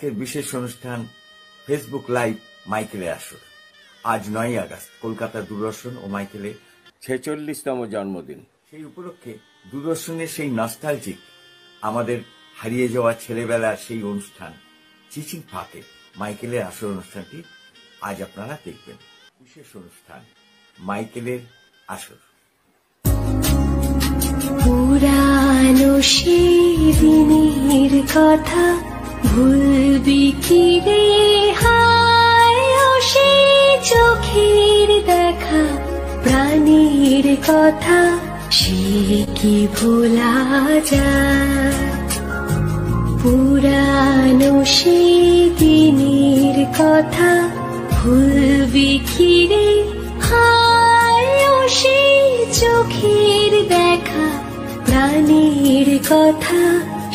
আজকের বিশেষ অনুষ্ঠান ফেসবুক লাইভ মাইকেলের আসর। আজ 9ই আগস্ট, কলকাতা দূরদর্শন ও মাইকেলের 46তম জন্মদিন। সেই উপলক্ষে দূরদর্শনের সেই নস্টালজিক আমাদের হারিয়ে যাওয়া ছেলেবেলার সেই অনুষ্ঠান চিচিং ফাঁকে মাইকেলের আসর অনুষ্ঠানটি আজ আপনারা দেখবেন। বিশেষ অনুষ্ঠান মাইকেলের আসর। পুরানো সেই দিনের কথা ভুলবি কি রে, হায় ও সেই চোখের দেখা প্রাণীর কথা সে কি ভোলা যায়। পুরানো সেই দিনের কথা ভুলবি কি রে, হায় ও সেই চোখের দেখা প্রাণীর কথা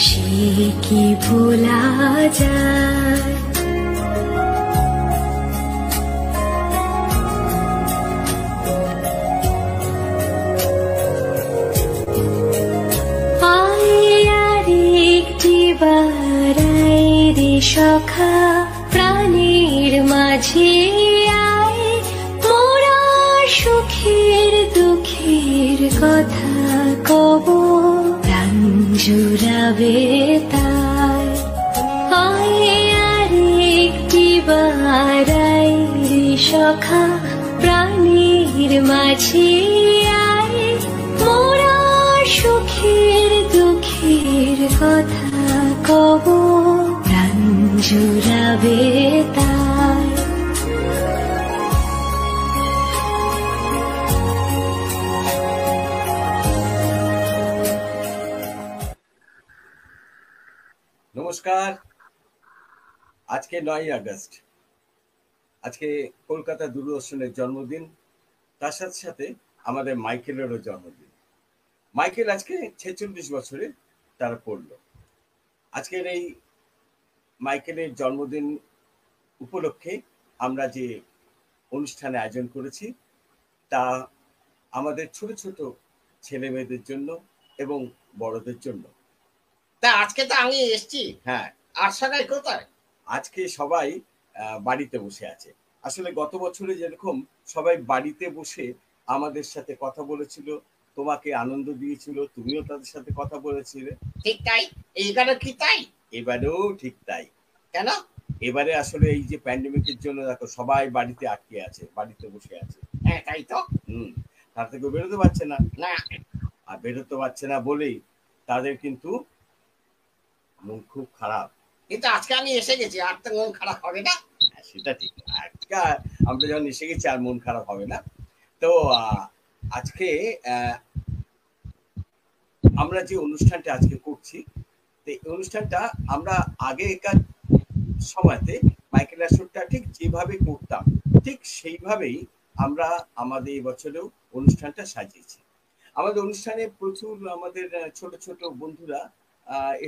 সে কি ভোলা যায়। সখা প্রাণীর মাঝে আয়, মোরা সুখের দুঃখের কথা কব, প্রাণ জুড়াবে তাই। আয় আর একটি বার আয় রে সখা প্রাণীর মাঝে আয়, মোরা সুখের দুঃখের কথা কব, জুড়াবে তাই। নমস্কার। আজকে 9ই আগস্ট, আজকে কলকাতা দূরদর্শনের জন্মদিন, তার সাথে সাথে আমাদের মাইকেলেরও জন্মদিন। মাইকেল আজকে 46 বছরে তারা পড়ল। আজকের এই মাইকেলের জন্মদিন উপলক্ষে আমরা যে অনুষ্ঠানে আয়োজন করেছি তা আমাদের ছোট ছোট ছেলে মেয়েদের জন্য এবং বড়দের জন্য। তা আজকে তো আমি এসেছি। হ্যাঁ, আর সবাই কোথায়? আজকে সবাই বাড়িতে বসে আছে। আসলে গত বছরে যেরকম সবাই বাড়িতে বসে আমাদের সাথে কথা বলেছিল, তোমাকে আনন্দ দিয়েছিল, তুমিও তাদের সাথে কথা বলেছিলে, ঠিক তাই। এইবারও কি তাই? এবারেও ঠিক তাই। কেন? এবারে আসলে এই যে প্যান্ডেমিকের জন্য দেখো সবাই বাড়িতে আটকে আছে, বাড়িতে বসে আছে। হ্যাঁ তাই তো। তার থেকে বেরোতে পারছে না। না, আর বেরোতে পারছে না বলেই তাদের কিন্তু মন খুব খারাপ। কিন্তু আজকে আমি এসে গেছি, আর তো মন খারাপ হবে না। সেটা ঠিক, আজকে আমরা যখন এসে গেছি আর মন খারাপ হবে না। তো আজকে আমরা যে অনুষ্ঠানটা আজকে করছি, এই অনুষ্ঠানটা আমরা আগেকার সময়তে মাইকেল আসরটা ঠিক যেভাবে করতাম ঠিক সেইভাবেই আমরা আমাদের এই বছরেও অনুষ্ঠানটা সাজিয়েছি। আমাদের অনুষ্ঠানে প্রচুর আমাদের ছোট ছোট বন্ধুরা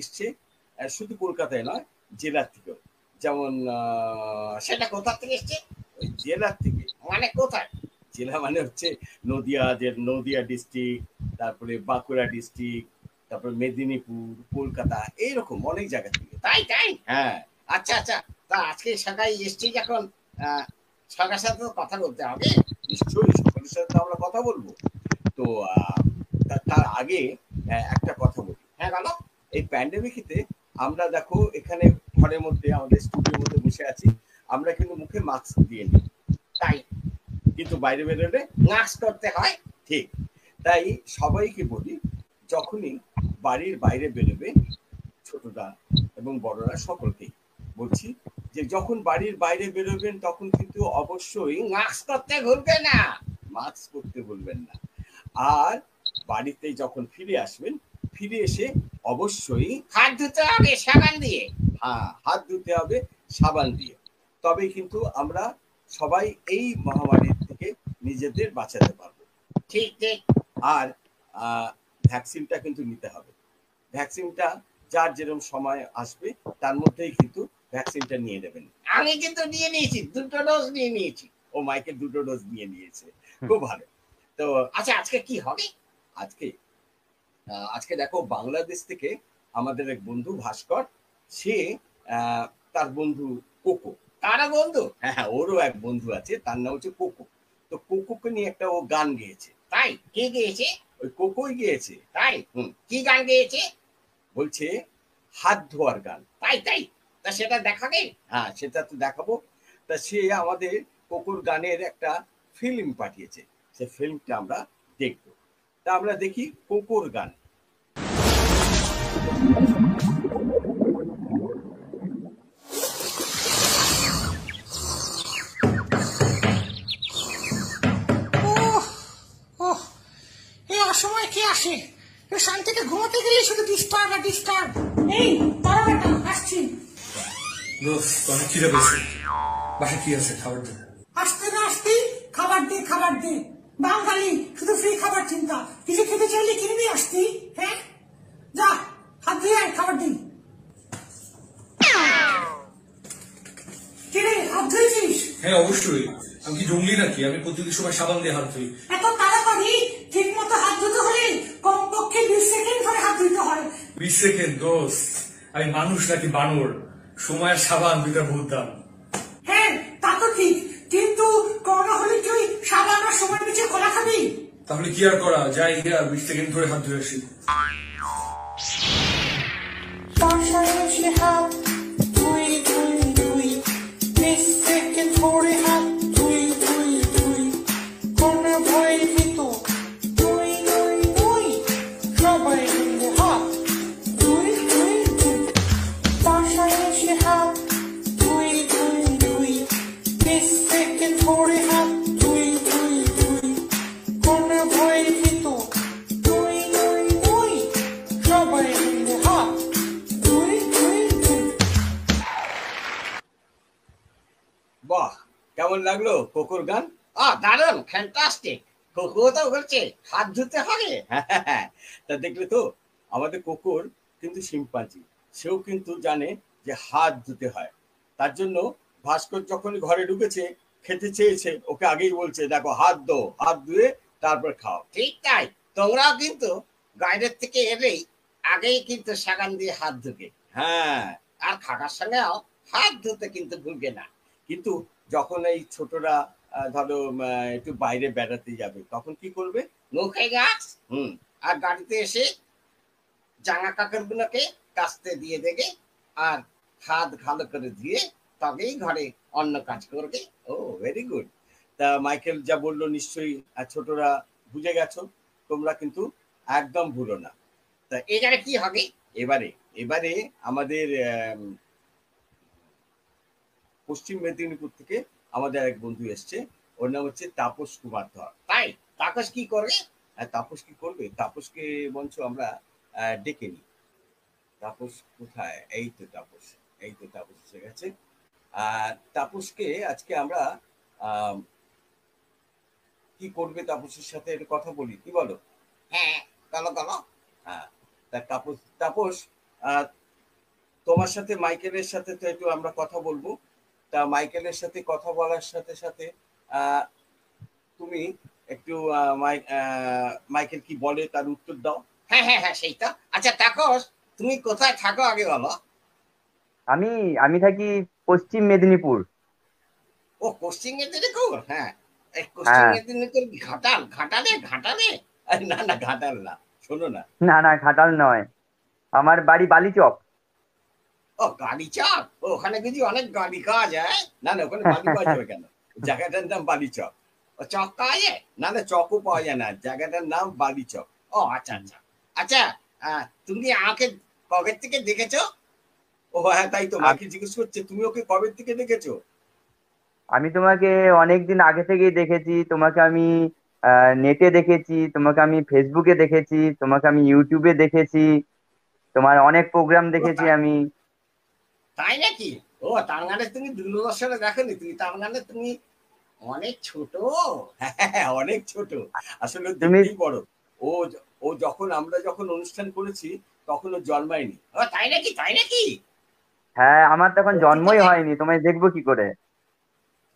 এসছে, শুধু কলকাতায় নয়, জেলার থেকেও। যেমন সেটা কোথা থেকে এসছে? ওই জেলার থেকে। মানে কোথায়? জেলা মানে হচ্ছে নদিয়া ডিস্ট্রিক্ট, তারপরে বাঁকুড়া ডিস্ট্রিক্ট, তারপরে মেদিনীপুর, কলকাতা, এইরকম অনেক জায়গা থেকে। তাই তাই? হ্যাঁ। আচ্ছা আচ্ছা, তা আজকে সকালে এসছি যখন সবার সাথে তো কথা বলতে হবে। নিশ্চয়ই সকলের সাথে তো আমরা কথা বলবো। তো তার আগে একটা কথা বলি। হ্যাঁ বলো। এই প্যান্ডেমিকেতে আমরা দেখো এখানে ঘরের মধ্যে আমাদের স্টুডিওর মধ্যে বসে আছি, আমরা কিন্তু মুখে মাস্ক দিয়ে নিই। তাই, কিন্তু বাইরে বেরোলে মাস্ক করতে হয়। ঠিক তাই সবাইকে বলি, যখনই বাড়ির বাইরে বেরোবে, ছোটরা এবং বড়রা সকলকেই বলছি যে যখন বাড়ির বাইরে বেরোবেন তখন কিন্তু অবশ্যই মাস্ক করতে ভুলবে না। মাস্ক করতে ভুলবেন না। আর বাড়িতে যখন ফিরে আসবেন, ফিরে এসে অবশ্যই হাত ধুতে হবে সাবান দিয়ে। হ্যাঁ, হাত ধুতে হবে সাবান দিয়ে। তবেই কিন্তু আমরা সবাই এই মহামারীর থেকে নিজেদের বাঁচাতে পারবো। ঠিক ঠিক। আর ভ্যাকসিনটা কিন্তু নিতে হবে। ভ্যাকসিনটা যার যেরকম সময় আসবে তার মধ্যেই কিন্তু ভ্যাকসিনটা নিয়ে নেবেন। আমি কিন্তু নিয়ে নিয়েছি, 2টো ডোজ নিয়ে নিয়েছি। ও মাইকেল 2টো ডোজ নিয়ে নিয়েছে, খুব ভালো। তো আচ্ছা আজকে কি হবে? আজকে দেখো বাংলাদেশ থেকে আমাদের এক বন্ধু ভাস্কর, সে তার বন্ধু কোকো। কারা বন্ধু? হ্যাঁ হ্যাঁ, ওরও এক বন্ধু আছে, তার নাম হচ্ছে কোকো। তো কোকোকে নিয়ে একটা ও গান গেয়েছে। তাই কে গেয়েছে? ওই কোকোই গেয়েছে। তাই হুম, কি গান গেয়েছে? বলছে হাত ধোয়ার গান। তাই তাই তা সেটা দেখাবে? হ্যাঁ, সেটা তো দেখাবো। তা সে আমাদের কোকোর গানের একটা ফিল্ম পাঠিয়েছে, সে ফিল্মটা আমরা দেখবো। তা আমরা দেখি কোকোর গান। ওহ ওহ এই অসময়ে কে আসে? এ শান্তিতে ঘুমাতে গেলে শুধু ডিস্টার্ব আর ডিস্টার্ব। এই তারা বেটা আসছি। দোস্ত অনেক খিদে পেয়েছে, বাসায় কি আছে খাবার দে। আসতে না আসতেই খাবার দে খাবার দে। বাঙালি শুধু ফ্রি খাবার চিন্তা, কিছু খেতে চাইলে কিনবি আসতি। হ্যাঁ যা হাত ধুয়ে আয়, খাবার দিই। কিরে হাত ধুয়েছিস? হ্যাঁ অবশ্যই, আমি কি জঙ্গলি নাকি? আমি প্রতিদিন সময় সাবান দিয়ে হাত ধুই। এত তাড়াতাড়ি ঠিক মতো হাত ধুতে হলে কমপক্ষে 20 সেকেন্ড ধরে হাত ধুতে হয়। 20 সেকেন্ড? দোস্ত আমি মানুষ নাকি বানর? সময়ের সাবান দুইটার বহুত দাম। হ্যাঁ তা তো ঠিক, কিন্তু করোনা হলে কি ওই সাবান আর সময় পিছিয়ে খোলা খাবি? তাহলে কি আর করা যায়, গিয়া 20 সেকেন্ড ধরে হাত ধুয়ে আসি। বাসায় এসে হাত ধুই ধুই ধুই, 20 সেকেন্ড ধরে হাত ধুই ধুই ধুই, কোনো ভয়ের ভিতর ধুই ধুই ধুই, সবাই মিলে হাত ধুই ধুই ধুই। বাসায় এসে হাত ধুই ধুই ধুই, 20 সেকেন্ড ধরে হাত ধুই ধুই ধুই, কোনো ভয়ের ভিতর ধুই ধুই ধুই, সবাই মিলে হাত ধুই ধুই ধুই। বাহ, কেমন লাগলো কোকোর গান? দারুণ ফ্যান্টাস্টিক। কোকো তো বলছে হাত ধুতে হবে। তা দেখলে তো, আমাদের কুকুর কিন্তু শিম্পাঞ্জি, সেও কিন্তু জানে যে হাত ধুতে হয়। তার জন্য ভাস্কর যখনই ঘরে ঢুকেছে, খেতে চেয়েছে, ওকে আগেই বলছে দেখো হাত ধো, হাত ধুয়ে তারপর খাও। ঠিক তাই, তোমরাও কিন্তু বাইরের থেকে এলেই আগেই কিন্তু সাবান দিয়ে হাত ধুবে, হ্যাঁ, আর খাটার সঙ্গেও হাত ধুতে কিন্তু ভুলবে না। কিন্তু যখন এই ছোটরা ধরো একটু বাইরে বেড়াতে যাবে, তখন কি করবে? মুখে গাছ হুম, আর গাড়িতে এসে জামা কাপড়গুলোকে কাচতে দিয়ে দেবে, আর হাত ভালো করে ধুয়ে তবেই ঘরে অন্য কাজ করবে। ও ভেরি গুড। তা মাইকেল যা বললো নিশ্চয়ই ছোটরা বুঝে গেছো, তোমরা কিন্তু একদম ভুলো না। তা এবারে কি হবে? এবারে এবারে আমাদের পশ্চিম মেদিনীপুর থেকে আমাদের এক বন্ধু এসছে, ওর নাম হচ্ছে তাপস কুমার ধর। তাই তাপস কি করবে? আর তাপস কি করবে? তাপসকে মঞ্চ আমরা ডেকে নিই। তাপস কোথায়? এই তো তাপস, এই তো তাপস এসে গেছে। আর তাপসকে আজকে আমরা আহ, কি করবে তাপসের সাথে একটু কথা বলি, কি বলো? হ্যাঁ বলো বলো। হ্যাঁ, তা তাপস তাপস আহ, তোমার সাথে মাইকেলের সাথে তো একটু আমরা কথা বলবো। তা মাইকেলের সাথে কথা বলার সাথে সাথে আহ, তুমি একটু মাইকেল কি বলে তার উত্তর দাও। হ্যাঁ হ্যাঁ হ্যাঁ সেই তো। আচ্ছা তাপস, তুমি কোথায় থাকো আগে বলো। আমি আমি থাকি পশ্চিম মেদিনীপুর। ও পশ্চিম মেদিনীপুর? হ্যাঁ, এই পশ্চিম হ্যাঁ, মেদিনীপুর ঘাটাল, ঘাটালে ঘাটালে? আরে না না, ঘাটাল না, শোনো না। না না ঘাটাল নয়, আমার বাড়ি বালিচক। ও গাড়ি চাপ, ওখানে বুঝি অনেক গাড়ি কাজ যায়? না না, ওখানে বালি পাওয়া যাবে কেন? জায়গাটার নাম বালিচক। ও চক কাজ যায়? না না, চকও পাওয়া যায় না, জায়গাটার নাম বালিচক। ও আচ্ছা আচ্ছা। আচ্ছা তুমি আমাকে কবে থেকে দেখেছো? ও হ্যাঁ, তাই তো মাকে জিজ্ঞেস করছে তুমি ওকে কবে থেকে দেখেছো। আমি তোমাকে অনেকদিন আগে থেকেই দেখেছি, তোমাকে আমি নেটে দেখেছি, তোমাকে আমি ফেসবুকে দেখেছি, তোমাকে আমি ইউটিউবে দেখেছি, তোমার অনেক প্রোগ্রাম ও দেখেছি তাই, আমি। তাই নাকি? ও তার মানে তুমি দূরদর্শনে দেখোনি, তুমি তার মানে তুমি অনেক ছোট। হ্যাঁ, অনেক ছোট, আসলে ও তুমি দেখতেই বড়। ও ও যখন আমরা যখন অনুষ্ঠান করেছি তখন ও জন্মায়নি। ও তাই নাকি? তাই নাকি? হ্যাঁ, আমার তখন সত্যি জন্মই কথা? হয়নি, তোমায় দেখবো কি করে?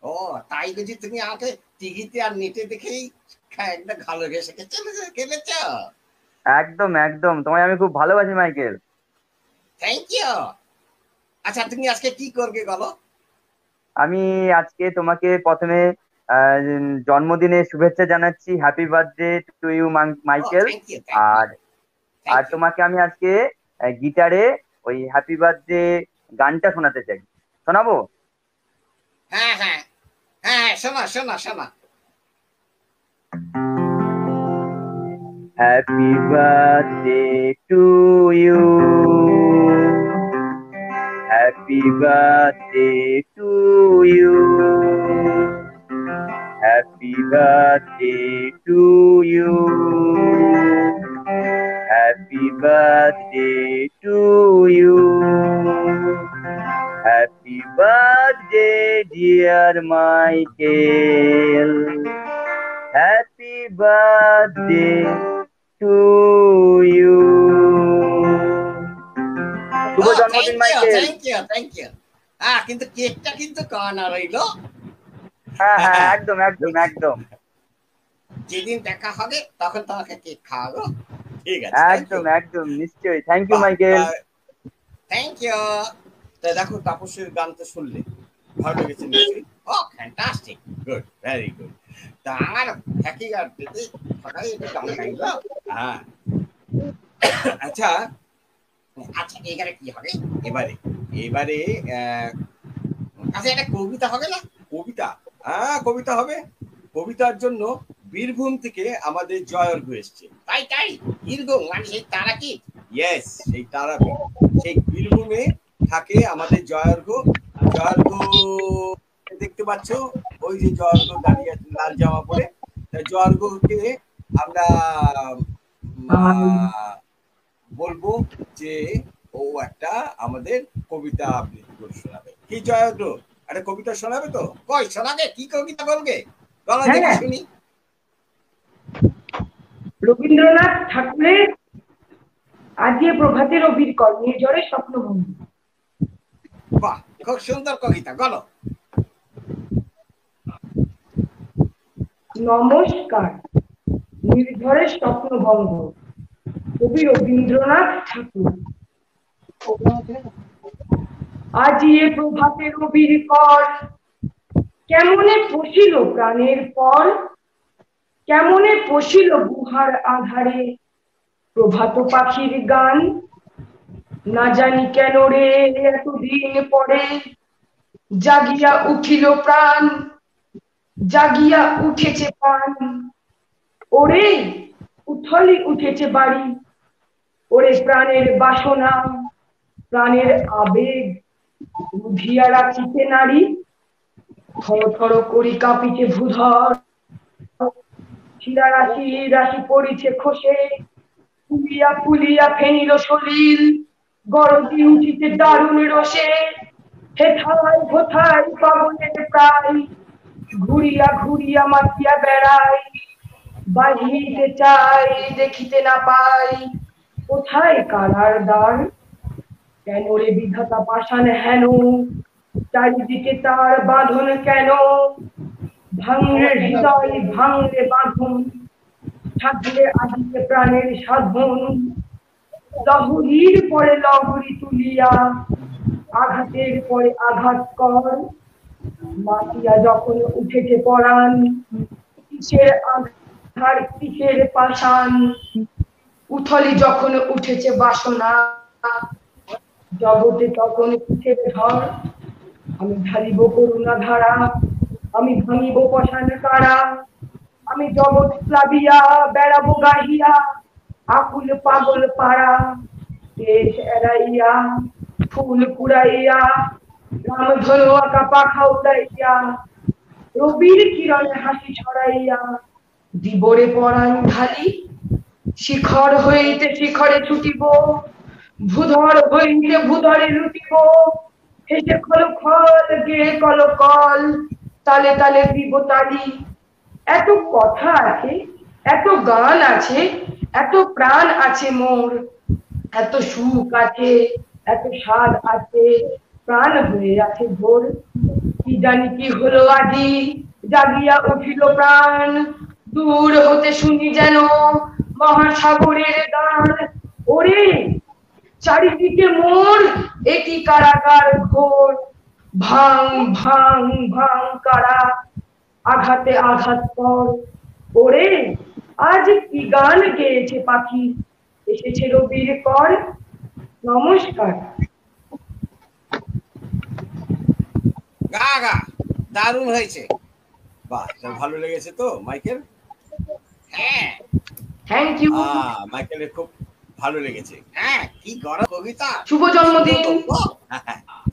ও তাই বুঝি তুমি আমাকে টিভিতে আর নেটে দেখেই একটা ভালোবেসে খেলেছ? একদম একদম, তোমায় আমি খুব ভালোবাসি মাইকেল। Thank you. আচ্ছা তুমি আজকে কি করবে বলো? আমি আজকে তোমাকে প্রথমে জন্মদিনের শুভেচ্ছা জানাচ্ছি, হ্যাপি বার্থডে টু ইউ ও Michael. Thank you, thank you, আর আর থ্যাংক ইউ। তোমাকে আমি আজকে গিটারে ওই হ্যাপি বার্থডে গানটা শোনাতে চাই, শোনাবো? হ্যাঁ হ্যাঁ হ্যাঁ, শোনা শোনা শোনা। Happy birthday to you, happy birthday to you, happy birthday to you, happy birthday to you, happy birthday dear Michael, happy birthday to you. শুভ জন্মদিন Michael. Thank you, thank you. হ্যাঁ, কিন্তু কেকটা কিন্তু কানা রইলো। হ্যাঁ হ্যাঁ, একদম একদম একদম যেদিন দেখা হবে তখন তোমাকে কেক খাওয়াবো। ঠিক আছে, একদম একদম নিশ্চয়ই। Thank you Michael. Thank you. তা দেখো তাপসের গান তো শুনলে, ভালো লেগেছে নিশ্চয়ই? ও ফ্যান্টাস্টিক, গুড, ভেরি গুড। তা আমার হ্যাকি আর দিদি সবাই একটু গান গাইলো। হ্যাঁ, আচ্ছা আচ্ছা, এবারে কি হবে? এবারে এবারে আচ্ছা, একটা কবিতা হবে না? কবিতা, হ্যাঁ কবিতা হবে। কবিতার জন্য বীরভূম থেকে আমাদের জয়র্ঘ এসছে। তাই তাই, বীরভূম মানে সেই তারাপীঠ। ইয়েস, সেই তারাপীঠ, সেই বীরভূমে থাকে আমাদের জয়র্ঘ। জয়র্ঘ দেখতে পাচ্ছ, ওই যে জয়র্ঘ দাঁড়িয়ে আছে লাল জামা পরে। জয়র্ঘকে আমরা বলবো যে ও একটা আমাদের কবিতা আবৃত্তি করে শোনাবে। কি জয়গ্র, একটা কবিতা শোনাবে তো? কই শোনাবে, কি কবিতা বলবে? বলো দেখি শুনি। রবীন্দ্রনাথ ঠাকুরের আজিয়ে প্রভাতে রবির কর, নির্ঝরে স্বপ্নভঙ্গি। বাহ, খুব সুন্দর কবিতা, বলো। নমস্কার, নির্ঝরে স্বপ্নভঙ্গ, কবি রবীন্দ্রনাথ ঠাকুর। আজিয়ে প্রভাতে রবির কর, কেমনে পশিল প্রাণের পর, কেমনে পশিল গুহার আধারে প্রভাত পাখির গান। না জানি কেন রে এতদিন পরে জাগিয়া উঠিল প্রাণ, জাগিয়া উঠেছে প্রাণ। ওরে উথলি উঠেছে বাড়ি, ওরে প্রাণের বাসনা, প্রাণের আবেগ বুঝিয়া রাখিতে নারী। থর থর করি কাঁপিছে ভূধর, শিরা রাশি রাশি পড়িছে খসে, ফুলিয়া ফুলিয়া ফেনিল সলিল, গরজি উঠিতে দারুণ রসে। হেথায় হোথায় পাগলের প্রায়, ঘুরিয়া ঘুরিয়া মাতিয়া বেড়াই। বাহিতে চাই দেখিতে না পাই, কোথায় কারার দ্বার। কেন রে বিধাতা পাষাণ হেন, চারিদিকে তার বাঁধন কেন। ভাঙরে হৃদয় ভাঙরে বাঁধন, থাকলে আজিকে প্রাণের সাধন। লহরীর পরে লহরী তুলিয়া, আঘাতের পরে আঘাত কর। মাতিয়া যখন উঠেছে পরাণ, কিসের আধার কিসের পাষাণ। উথলি যখন উঠেছে বাসনা, জগতে তখন কিসের ঝড়। আমি ঢালিব করুণা ধারা, আমি ভাঙিব পাষাণ কারা। আমি জগৎ প্লাবিয়া বেড়াবো গাহিয়া, আকুল পাগল পাড়া। দেশ এড়াইয়া ফুল কুড়াইয়া, রামধনু আঁকা পাখা উড়াইয়া, রবির কিরণে হাসি ছড়াইয়া দিবরে পরাণ ঢালি। শিখর হইতে শিখরে ছুটিব, ভূধর হইতে ভূধরে লুটিব। হেসে খল খল গে কল কল, তালে তালে দিব তালি। এত কথা আছে, এত গান আছে, এত প্রাণ আছে মোর। এত সুখ আছে, এত স্বাদ আছে, প্রাণ হয়ে আছে ভোর। কি জানি কি হলো আজি, জাগিয়া উঠিল প্রাণ। দূর হতে শুনি যেন মহাসাগরের গান। ওরে চারিদিকে মোর একই কারাগার ঘোর, ভাং ভাং ভাং কারা, আঘাতে আঘাত পর। ওরে আজ কি গান গেয়েছে পাখি, এসেছে রবির কর। নমস্কার। গা গা দারুণ হয়েছে। বাহ, তা ভালো লেগেছে তো মাইকেল? হ্যাঁ থ্যাংক ইউ। মাইকেলের খুব ভালো লেগেছে। হ্যাঁ, কি গড়া কবিতা। শুভ জন্মদিন।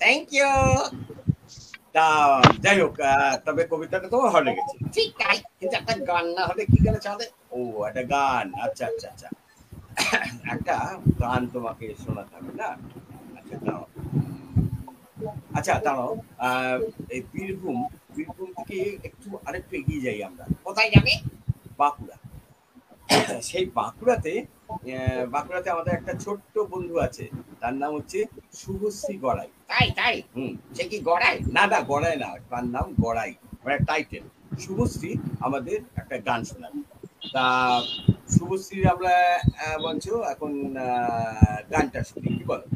Thank you. তা যাই হোক, তবে কবিতাটা তোমার ভালো লেগেছে, ঠিক তাই, কিন্তু একটা গান না হলে কি করে চলে? ও, একটা গান, আচ্ছা আচ্ছা আচ্ছা, একটা গান তোমাকে শোনাতে হবে না? আচ্ছা দাঁড়াও, আচ্ছা দাঁড়াও, এই বীরভূম থেকে একটু আরেকটু এগিয়ে যাই আমরা। কোথায় যাবে? বাঁকুড়া। সেই বাঁকুড়াতে আমাদের একটা ছোট্ট বন্ধু আছে, তার নাম হচ্ছে শুভশ্রী গড়াই। তাই তাই? সে কি গড়াই? না না, গড়াই না, তার নাম গড়াই, মানে টাইটেল। শুভশ্রী আমাদের একটা গান শোনাবে। তা শুভশ্রী আমরা বলছো এখন গানটা শুনি, কি বলো?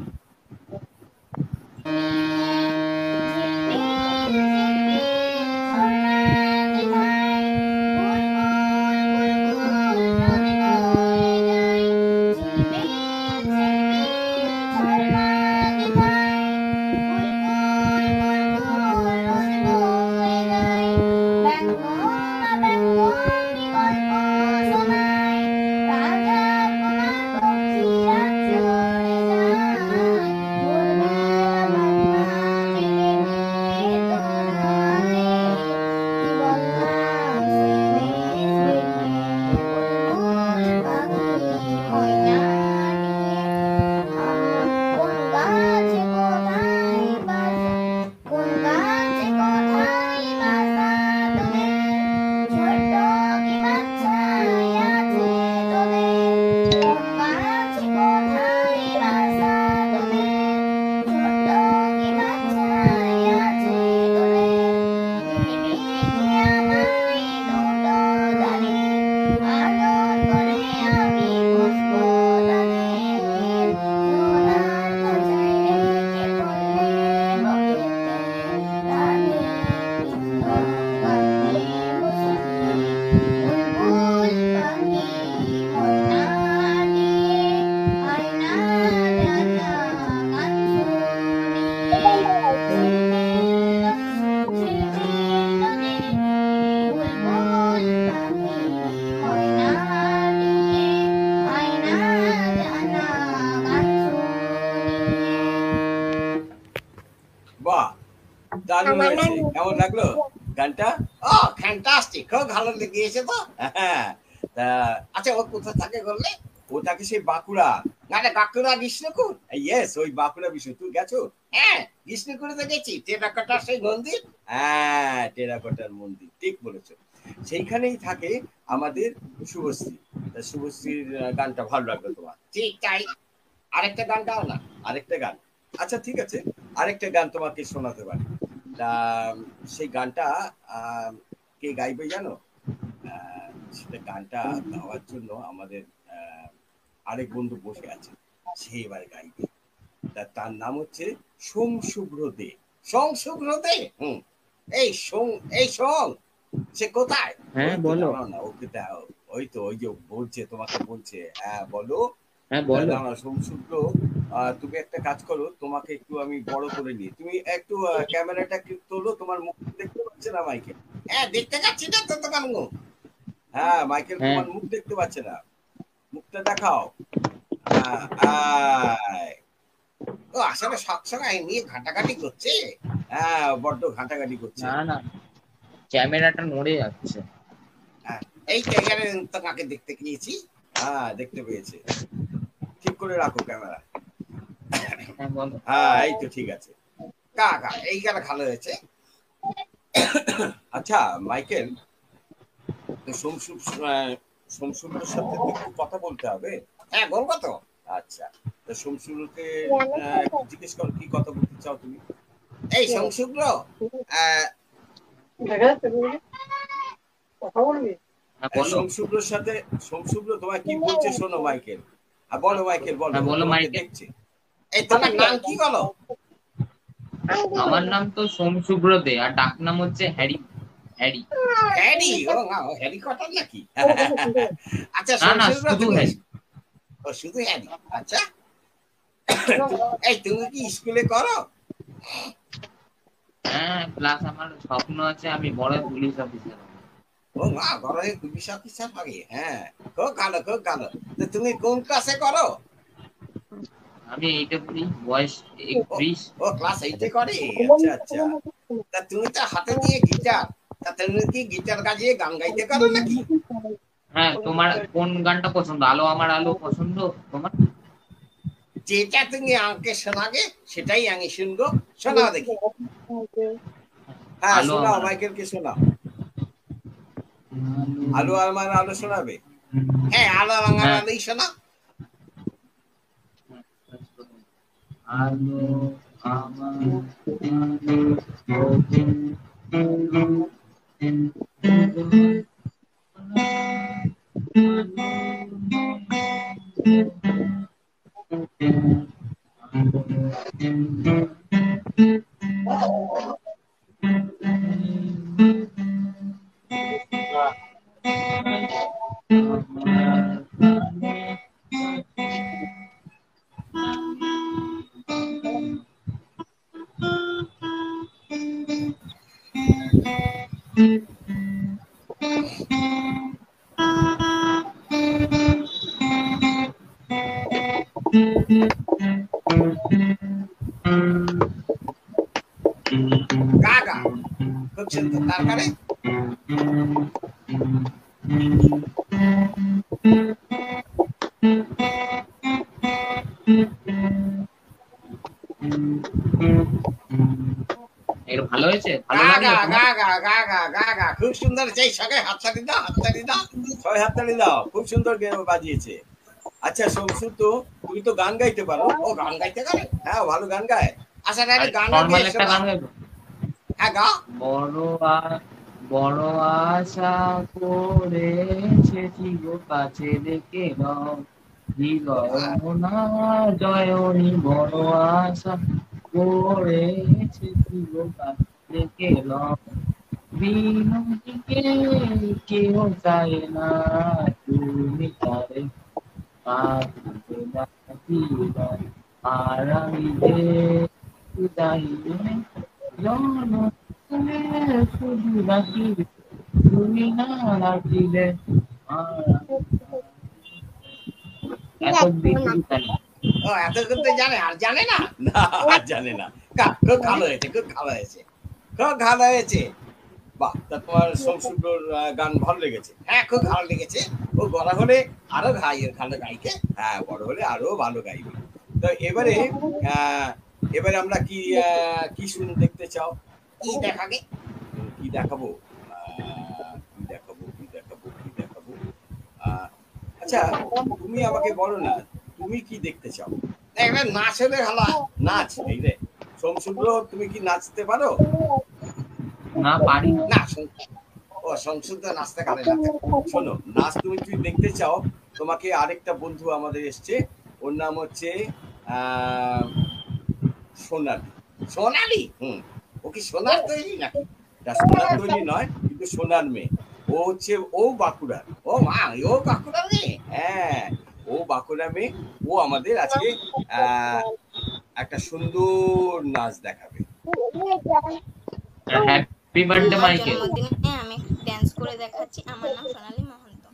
দারুণ হয়েছে, কেমন লাগলো গানটা? ও ফ্যান্টাস্টিক, খুব ভালো লেগেছে তো। হ্যাঁ, আচ্ছা ও কোথা থাকে বললে? ও থাকে সেই বাঁকুড়া। মানে বাঁকুড়া বিষ্ণুপুর? ইয়েস, ওই বাঁকুড়া বিষ্ণুপুর। গেছো? হ্ঁ, বিষ্ণুপুরে তো গেছি, টেরাকোটার সেই মন্দির। হ্যাঁ, টেরাকোটার মন্দির, ঠিক বলেছো। সেইখানেই থাকে আমাদের শুভশ্রী। শুভশ্রীর গানটা ভালো লাগলো তোমার? ঠিক তাই। আরেকটা গান গাও না, আরেকটা গান। আচ্ছা ঠিক আছে, আরেকটা গান তোমাকে শোনাতে পারি। তা সেই গানটা কে গাইবে জানো? সেটা গানটা গাওয়ার জন্য আমাদের আরেক বন্ধু বসে আছে, সে এবার গাইবে। তার নাম হচ্ছে সোম শুভ্র দে। সোম শুভ্র দে? এই সোম, সে কোথায়? হ্যাঁ বলো না, ওকে দাও। ওই তো, ওই যে বলছে, তোমাকে বলছে। হ্যাঁ বলো। হ্যাঁ বলো। সোম শুভ্র, তুমি একটা কাজ করো, তোমাকে একটু আমি বড় করে নিই, তুমি একটু ক্যামেরাটা তোলো, তোমার মুখ দেখতে পাচ্ছে না মাইকেল। হ্যাঁ, দেখতে পাচ্ছি না তো তোমার মুখ। হ্যাঁ মাইকেল, তোমার মুখ দেখতে পাচ্ছে না, মুখটা দেখাও। ও আসলে সবসময় নিয়ে ঘাটাঘাটি করছে। হ্যাঁ, বড্ড ঘাটাঘাটি করছে। না না, ক্যামেরাটা নড়ে যাচ্ছে। এই ক্যামেরা তোমাকে দেখতে পেয়েছি। হ্যাঁ, দেখতে পেয়েছে। ঠিক করে রাখো ক্যামেরা। হ্যাঁ, এই তো ঠিক আছে। কাকা, এই গান ভালো হয়েছে। আচ্ছা মাইকেল, সোমশুভ্রের সাথে একটু কথা বলতে হবে। হ্যাঁ বলবো তো। আচ্ছা, তো সোমশুভ্রকে জিজ্ঞেস করো, কি কথা বলতে চাও তুমি? এই সোমশুভ্র, সোমশুভ্রের সাথে সোমশুভ্র তোমায় কি বলছে শোনো মাইকেল। বলো মাইকেল, বলো। বলো মাইকেল। দেখছে, এই তোমার নাম কি বলো? আমার নাম তো সোম সুব্রতে, আর ডাক নাম হচ্ছে হ্যারি। হ্যারি। হ্যারি? ও হ্যারি কটন নাকি? আচ্ছা না না, সংসদ শুধু হ্যারি। ও শুধু হ্যারি। আচ্ছা এই তুমি কি স্কুলে করো? হ্যাঁ, প্লাস আমার স্বপ্ন আছে আমি বড় পুলিশ অফিসার। ও মা, ঘরে পুলিশ অফিসার হবে? হ্যাঁ, খুব ভালো খুব ভালো। তো তুমি কোন ক্লাসে করো? আমি এইটা পড়ি, বয়স 31। ও ক্লাস 8 করে? আচ্ছা আচ্ছা। তা তুমি তো হাতে দিয়ে গিটার, তা তুমি কি গিটার বাজিয়ে গান গাইতে পারো নাকি? হ্যাঁ, তোমার কোন গানটা পছন্দ? আলো আমার আলো পছন্দ তোমার? যেটা তুমি আমাকে শোনাবে সেটাই আমি শুনবো। শোনাও দেখি। হ্যাঁ আলো শোনাও, আমার মাইকেলকে শোনাও। আলো আমার আলো শোনাবে? হ্যাঁ, আলো আমার হ্যাঁ। আলোই শোনাও। আলো আমার গা গা, খুব সুন্দর। তারপরে এটা ভালো হয়েছে? ভালো গা লাগলো গা তোমার? গা গা গা গা গা গা, খুব সুন্দর। সেই সবাই হাততালি দাও, হাততালি দাও, সবাই হাততালি দাও। খুব সুন্দর বাজিয়েছে। আচ্ছা সমসু, তো তুমি তো গান গাইতে পারো? ও গান গাইতে পারে? হ্যাঁ, ভালো গান গায়। আচ্ছা তাহলে গান নরমাল একটা গান গাইবো। হ্যাঁ গা। বড় আশা করেছি গো কাছে দেখে নাও, হৃদয় না জয়নি বড় আশা করেছি গো কাছে দেখে নাও, বিনতিকে কেউ চায় না, তুমি তারে কাঁদতে ডাকিবা, আর আমি যে যাইবে শুধু ডাকিবে, তুমি না ডাকিলে এত বেশি জানি। ও এত করতে জানে, আর জানে না? না আর জানে না। খুব ভালো হয়েছে, খুব ভালো হয়েছে, খুব ভালো হয়েছে। বাহ, তা তোমার সমসুন্দর গান ভালো লেগেছে? হ্যাঁ খুব ভালো লেগেছে। ও বড় হলে আরো ভালো গাইকে। হ্যাঁ, বড় হলে আরো ভালো গাইবে। তো এবারে এবারে আমরা কি কি দেখতে চাও? কি দেখাবে? কি দেখাবো? কি দেখাবো কি দেখাবো কি দেখাবো? আচ্ছা তুমি আমাকে বলো না, তুমি কি দেখতে চাও? এবার নাচ হলে ভালো। নাচ এই রে সমসুদ্র, তুমি কি নাচতে পারো? না পারি না। ও সংসদ নাচতে পারে না। শোনো, নাচ তুমি দেখতে চাও, তোমাকে আরেকটা বন্ধু আমাদের এসছে, ওর নাম হচ্ছে সোনালি। সোনালি? ও কি সোনার তৈরি নাকি? সোনার তৈরি নয়, কিন্তু সোনার মেয়ে। ও হচ্ছে বাঁকুড়ার। ও মা, ও বাঁকুড়ার মেয়ে? হ্যাঁ, ও বাঁকুড়া মেয়ে। ও আমাদের আজকে একটা সুন্দর নাচ দেখাবে। হ্যাপি বার্থডে আমার মাইকেল। জন্মদিনে আমি ড্যান্স করে দেখাচ্ছি। আমার নাম সোনালী মহন্ত।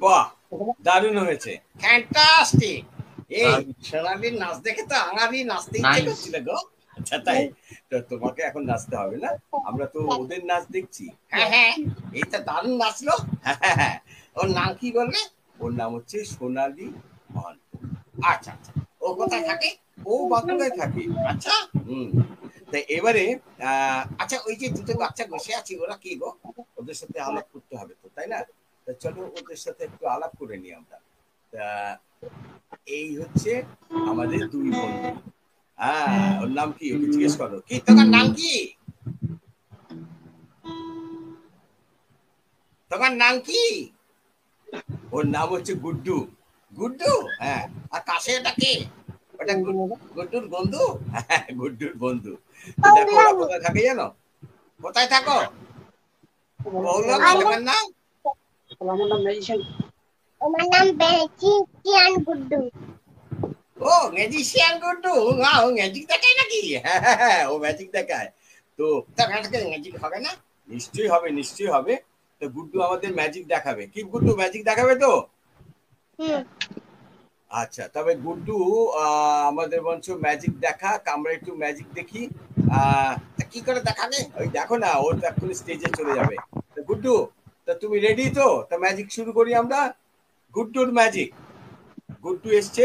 বাহ, দারুণ হয়েছে, ফ্যান্টাস্টিক। এই সোনালির নাচ দেখে তো আমারই নাচতে ইচ্ছে Nice. করছিল গো। আচ্ছা তাই, তো তোমাকে এখন নাচতে হবে না, আমরা তো ওদের নাচ দেখছি। হ্যাঁ হ্যাঁ, এই তো দারুণ নাচলো। হ্যাঁ হ্যাঁ হ্যাঁ, ওর নাম কি বললে? ওর নাম হচ্ছে সোনালি মহান। আচ্ছা আচ্ছা, ও কোথায় থাকে? ও বাঁকুড়ায় থাকে। আচ্ছা, হুম। তাই এবারে আচ্ছা, ওই যে দুটো বাচ্চা বসে আছে, ওরা কি গো? ওদের সাথে আলাপ করতে হবে তো, তাই না? তা চলো ওদের সাথে একটু আলাপ করে নিই আমরা। তা এই হচ্ছে আমাদের দুই বন্ধু। হ্যাঁ, ওর নাম কি? ওকে জিজ্ঞেস করো, কি তোমার নাম কি? তোমার নাম কি? ওর নাম হচ্ছে গুড্ডু। গুড্ডু, হ্যাঁ। আর কাছে এটা কে? ওটা গুড্ডুর বন্ধু। হ্যাঁ, গুড্ডুর বন্ধু। তো দেখো ওরা কোথায় থাকে জানো? কোথায় থাকো? বলো তোমার নাম? আমার নাম ম্যাজিশিয়ান গুড্ডু। ও ম্যাজিশিয়ান গুড্ডু, ও ম্যাজিক দেখায় নাকি? হ্যাঁ হ্যাঁ হ্যাঁ, ও ম্যাজিক দেখায়। তো তার ম্যাজিক হবে না? নিশ্চয়ই হবে, নিশ্চয়ই হবে। তো গুড্ডু আমাদের ম্যাজিক দেখাবে। কি গুড্ডু ম্যাজিক দেখাবে তো? আচ্ছা, তবে গুড্ডু আমাদের বঞ্চ ম্যাজিক দেখা, আমরা একটু ম্যাজিক দেখি। তা কি করে দেখাবে? ওই দেখো না, ও তো এক্ষুনি স্টেজে চলে যাবে। তা গুড্ডু, তা তুমি রেডি তো? তা ম্যাজিক শুরু করি আমরা। গুড্ডুর ম্যাজিক। গুড্ডু এসছে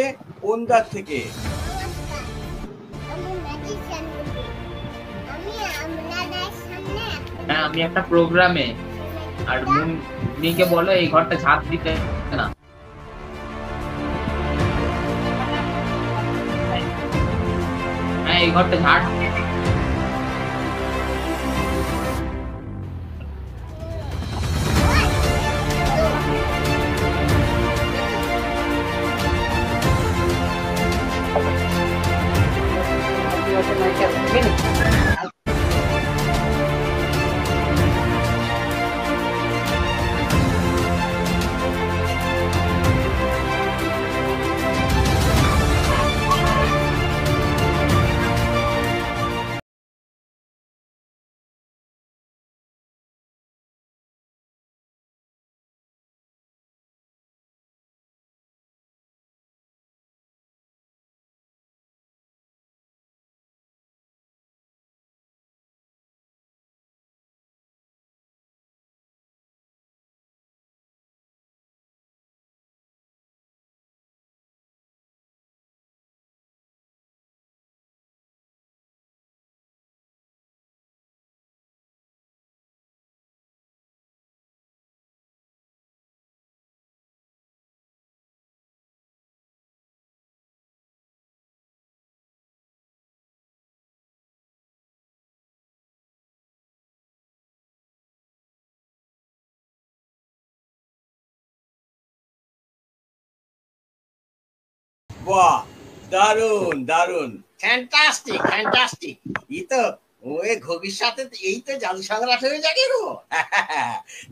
ওন্দার থেকে। আমি ম্যাজিশিয়ান গুড্ডু। আমি আপনাদের সামনে হ্যাঁ, আমি একটা প্রোগ্রামে। আর মুন্নিকে বলো এই ঘরটা ঝাঁপ দিতে না। হ্যাঁ, এই ঘরটা ঝাড় বাহ, দারুন দারুন, ফ্যান্টাস্টিক ফ্যান্টাস্টিক। এই তো ওই ঘগির সাথে এই তো জাদু সম্রাট হয়ে যাবে গো।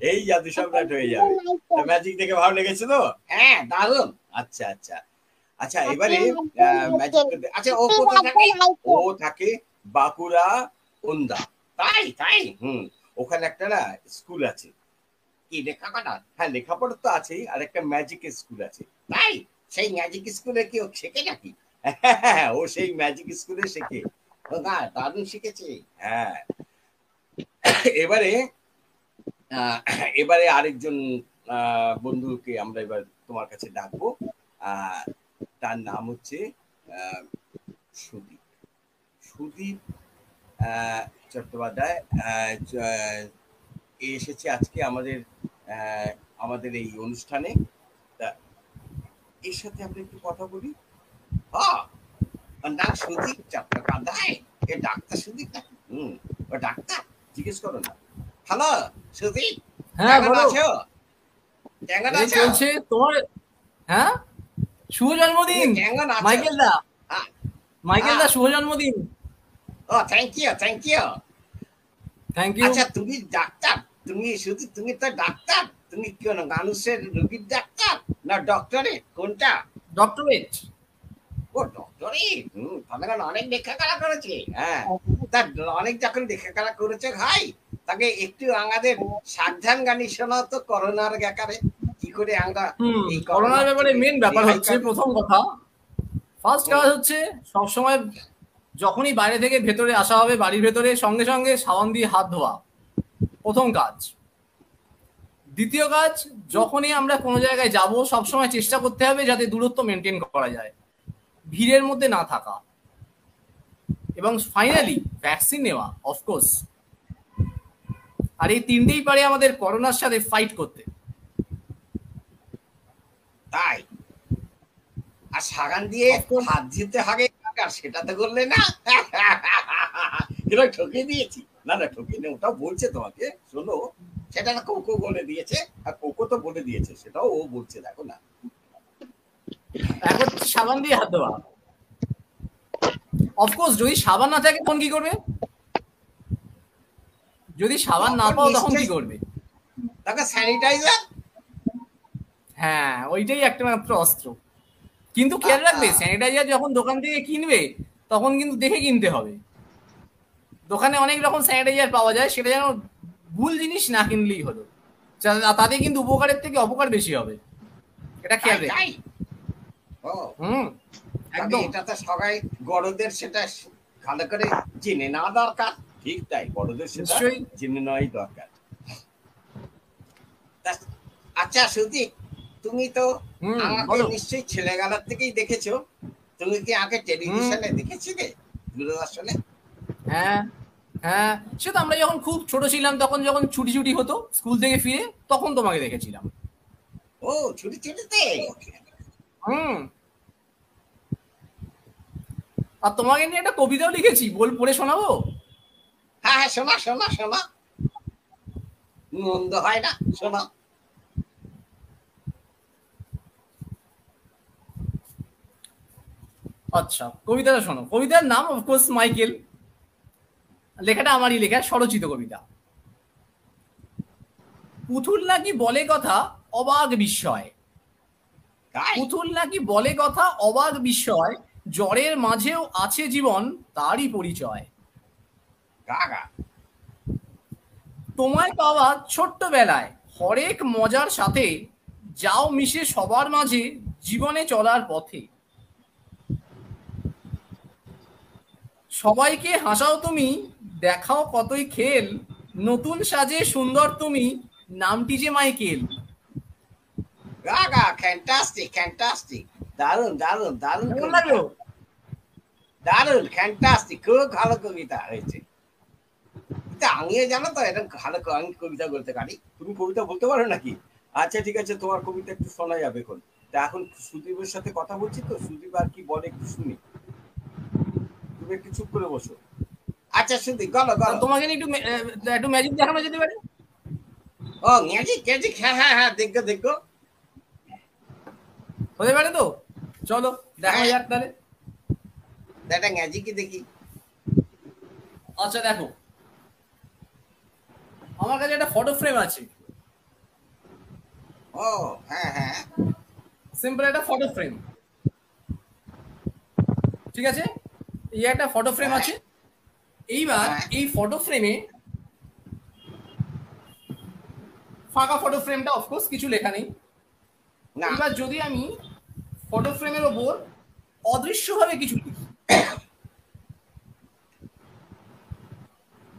এই জাদু সম্রাট হয়ে যাবে। ম্যাজিক দেখে ভালো লেগেছে তো? হ্যাঁ, দারুন। আচ্ছা আচ্ছা আচ্ছা, এবারে ম্যাজিক, আচ্ছা ও কোথায় থাকে? ও থাকে বাঁকুড়া ওন্দা। তাই তাই, ওখানে একটা না স্কুল আছে, কি লেখাপড়া? হ্যাঁ, লেখাপড়া তো আছেই, আর একটা ম্যাজিক স্কুল আছে। তাই সেই ম্যাজিক স্কুলে কি ও শেখে নাকি? ও সেই ম্যাজিক স্কুলে শেখে। ও না, দারুণ শিখেছে। হ্যাঁ, এবারে এবারে আরেকজন বন্ধুকে আমরা এবার তোমার কাছে ডাকবো। তার নাম হচ্ছে সুদীপ। সুদীপ চট্টোপাধ্যায় এসেছে আজকে আমাদের এই অনুষ্ঠানে। তা এর সাথে আমরা একটু কথা বলি। হ্যাঁ, নাম সুদীপ চট্টোপাধ্যায়। এ ডাক্তার সুদীপ না? ও ডাক্তার, জিজ্ঞেস করো না। হ্যালো সুদীপ, হ্যাঁ কেমন বলো। আছো? কেমন এই আছো? চলছে তোমার। হ্যাঁ, শুভ জন্মদিন কেমন আছো? মাইকেল দা। মাইকেল দা, শুভ জন্মদিন। ও thank you thank you thank you. আচ্ছা, তুমি ডাক্তার? তুমি শুধু তুমি তো ডাক্তার? তুমি কোন মানুষের রোগীর ডাক্তার না ডক্টরেট, কোনটা? ডক্টরেট। ও ডক্টরেট, তাহলে অনেক লেখাপড়া করেছে। হ্যাঁ, তা অনেক যখন লেখাপড়া করেছে ভাই, তাকে একটু আমাদের সাবধান গানি শোনাও তো করোনার ব্যাপারে। কি করে আমরা এই করোনার ব্যাপারে মেন ব্যাপার হচ্ছে, প্রথম কথা, ফার্স্ট কাজ হচ্ছে সবসময় যখনই বাইরে থেকে ভেতরে আসা হবে, বাড়ির ভেতরে সঙ্গে সঙ্গে সাবান দিয়ে হাত ধোয়া, প্রথম কাজ। দ্বিতীয় কাজ, যখনই আমরা কোনো জায়গায় যাব সবসময় চেষ্টা করতে হবে যাতে দূরত্ব মেনটেন করা যায়, ভিড়ের মধ্যে না থাকা, এবং ফাইনালি ভ্যাকসিন নেওয়া অফকোর্স। আর এই তিনটেই পারে আমাদের করোনার সাথে ফাইট করতে। তাই, আর সাবান দিয়ে হাত দিতে হবে, সেটা তো করলে না। এবার ঠকিয়ে দিয়েছি। না না, ঠকিয়ে নেই, ওটাও বলছে তোমাকে, শোনো, সেটা না কোকো বলে দিয়েছে, আর কোকো তো বলে দিয়েছে, সেটাও ও বলছে, দেখো না। এখন সাবান দিয়ে হাত দেওয়া অফকোর্স। যদি সাবান না থাকে তখন কি করবে? যদি সাবান না পাও তখন কি করবে? তাকে স্যানিটাইজার। হ্যাঁ, ওইটাই একটা মাত্র অস্ত্র। কিন্তু খেয়াল রাখবে, স্যানিটাইজার যখন দোকান থেকে কিনবে তখন কিন্তু দেখে কিনতে হবে। দোকানে অনেক রকম স্যানিটাইজার পাওয়া যায়, সেটা যেন ভুল জিনিস না কিনলেই হলো। তাতে কিন্তু উপকারের থেকে অপকার বেশি হবে, এটা খেয়াল রাখবে। একদম, এটা তো সবাই বড়দের সেটা ভালো করে জেনে নেওয়া দরকার। ঠিক তাই, বড়দের সেটা জেনে নেওয়াই দরকার। আচ্ছা সুদীপ, তুমি তো আমাকে নিশ্চয়ই ছেলেবেলার থেকেই দেখেছো। তুমি কি আগে টেলিভিশনে দেখেছিলে, দূরদর্শনে? হ্যাঁ হ্যাঁ, সে তো আমরা যখন খুব ছোট ছিলাম, তখন যখন ছুটি ছুটি হতো স্কুল থেকে ফিরে, তখন তোমাকে দেখেছিলাম। ও, ছুটি ছুটিতে? আর তোমাকে নিয়ে একটা কবিতাও লিখেছি, পড়ে শোনাবো? হ্যাঁ হ্যাঁ, শোনা শোনা শোনা, মন্দ হয় না, শোনা। আচ্ছা, কবিতাটা শোনো। কবিতার নাম অফকোর্স মাইকেল, লেখাটা আমারই লেখা, স্বরচিত কবিতা। পুতুল নাকি বলে কথা অবাক বিস্ময়, পুতুল নাকি বলে কথা অবাক বিস্ময়, জ্বরের মাঝেও আছে জীবন তারই পরিচয়। তোমায় পাওয়া ছোট্টবেলায় হরেক মজার সাথে, যাও মিশে সবার মাঝে জীবনে চলার পথে। সবাইকে হাসাও তুমি, দেখাও কতই খেল, নতুন সাজে সুন্দর তুমি, নামটি যে মাইকেল। ফ্যান্টাস্টিক ফ্যান্টাস্টিক, দারুন দারুন দারুন, দারুন ফ্যান্টাস্টিক, খুব ভালো কবিতা হয়েছে। আমিও জানো তো এরকম ভালো আমি কবিতা বলতে পারি। তুমি কবিতা বলতে পারো নাকি? আচ্ছা ঠিক আছে, তোমার কবিতা একটু শোনা যাবে এখন। তা এখন সুদীপের সাথে কথা বলছি তো, সুদীপ আর কি বলে একটু শুনি। তুমি একটু চুপ করে বসো। আচ্ছা সুদীপ, গলো গলো। তোমাকে একটু ম্যাজিক দেখানো যেতে পারে? ও ম্যাজিক ম্যাজিক, হ্যাঁ হ্যাঁ হ্যাঁ, দেখো দেখো, হতে পারে তো, চলো। দেখা যাক তাহলে। একটা ম্যাজিকই দেখি। আচ্ছা দেখো, আমার কাছে একটা ফটো ফ্রেম আছে। ও হ্যাঁ হ্যাঁ, সিম্পল একটা ফটো ফ্রেম, ঠিক আছে? এই একটা ফটো ফ্রেম আছে। এইবার এই ফটো ফ্রেমে, ফাঁকা ফটো ফ্রেমটা অফকোর্স, কিছু লেখা নেই। এবার যদি আমি ফটো ফ্রেমের ওপর অদৃশ্যভাবে কিছু লিখি,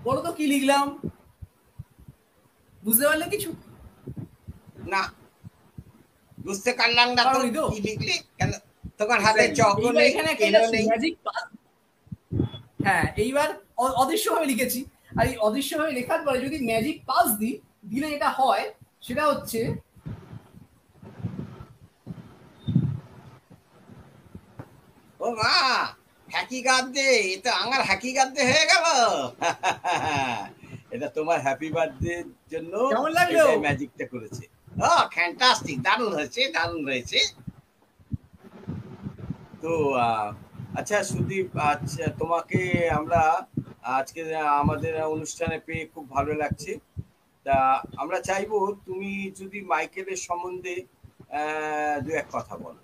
বলো তো কি লিখলাম? বুঝতে পারলে কিছু? না বুঝতে পারলাম না তো কি লিখলি কেন, তোমার হাতে চক এইবার নেই, এখানে পেন নেই। ম্যাজিক, হ্যাঁ এইবার অদৃশ্যভাবে লিখেছি, আর এই অদৃশ্যভাবে লেখার পরে যদি ম্যাজিক পাস দিলে এটা হয়, সেটা হচ্ছে ও মা হ্যাকিগাত দে, এটা আমার হ্যাকিগাত দে হয়ে গেল। এটা তোমার হ্যাপি বার্থডে জন্য কেমন লাগলো? ম্যাজিকটা করেছে। ও ফ্যান্টাস্টিক, দারুণ হয়েছে, দারুণ হয়েছে। তো আচ্ছা সুদীপ, আচ্ছা তোমাকে আমরা আজকে আমাদের অনুষ্ঠানে পেয়ে খুব ভালো লাগছে। তা আমরা চাইবো তুমি যদি মাইকেলের সম্বন্ধে দু এক কথা বলো।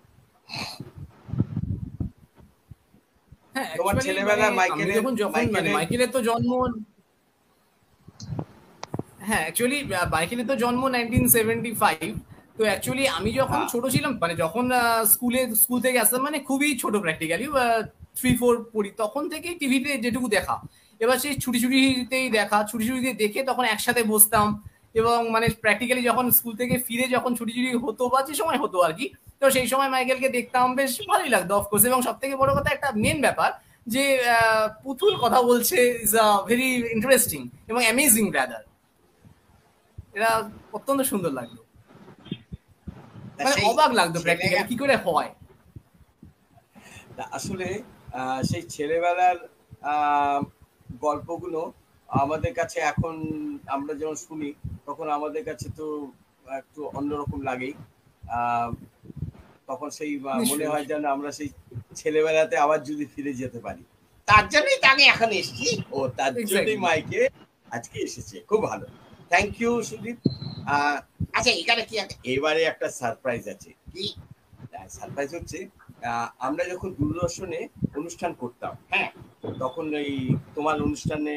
হ্যাঁ, তোমার ছেলেবেলা মাইকেলের তো জন্ম, হ্যাঁ অ্যাকচুয়ালি মাইকেলের তো জন্ম 1975। তো অ্যাকচুয়ালি আমি যখন ছোট ছিলাম, মানে যখন স্কুল থেকে আসতাম, মানে খুবই ছোট, প্র্যাকটিক্যালি 3-4 পড়ি, তখন থেকে টিভিতে যেটুকু দেখা, এবার সেই ছুটিতেই দেখা, ছুটিতে দেখে তখন একসাথে বসতাম। এবং মানে প্র্যাকটিক্যালি যখন স্কুল থেকে ফিরে যখন ছুটি হতো বা যে সময় হতো আর কি, তো সেই সময় মাইকেলকে দেখতাম, বেশ ভালোই লাগতো অফকোর্স। এবং সব থেকে বড় কথা, একটা মেন ব্যাপার যে পুতুল কথা বলছে, ইজ আ ভেরি ইন্টারেস্টিং এবং অ্যামেজিং ব্রাদার। এটা অত্যন্ত সুন্দর লাগলো, মানে অবাক লাগতো প্র্যাকটিক্যালি কি করে হয়। আসলে সেই ছেলেবেলার গল্পগুলো আমাদের কাছে এখন আমরা যখন শুনি, তখন আমাদের কাছে তো একটু অন্যরকম লাগেই। তখন সেই মনে হয় যেন আমরা সেই ছেলেবেলাতে আবার যদি ফিরে যেতে পারি। তার জন্যই আমি এখন এসেছি, ও তার জন্যই মাইকে আজকে এসেছে। খুব ভালো, থ্যাংক ইউ সুদীপ। আচ্ছা এখানে কি এবারে একটা সারপ্রাইজ আছে। কি সারপ্রাইজ হচ্ছে, আমরা যখন দূরদর্শনে অনুষ্ঠান করতাম, হ্যাঁ, তখন এই তোমার অনুষ্ঠানে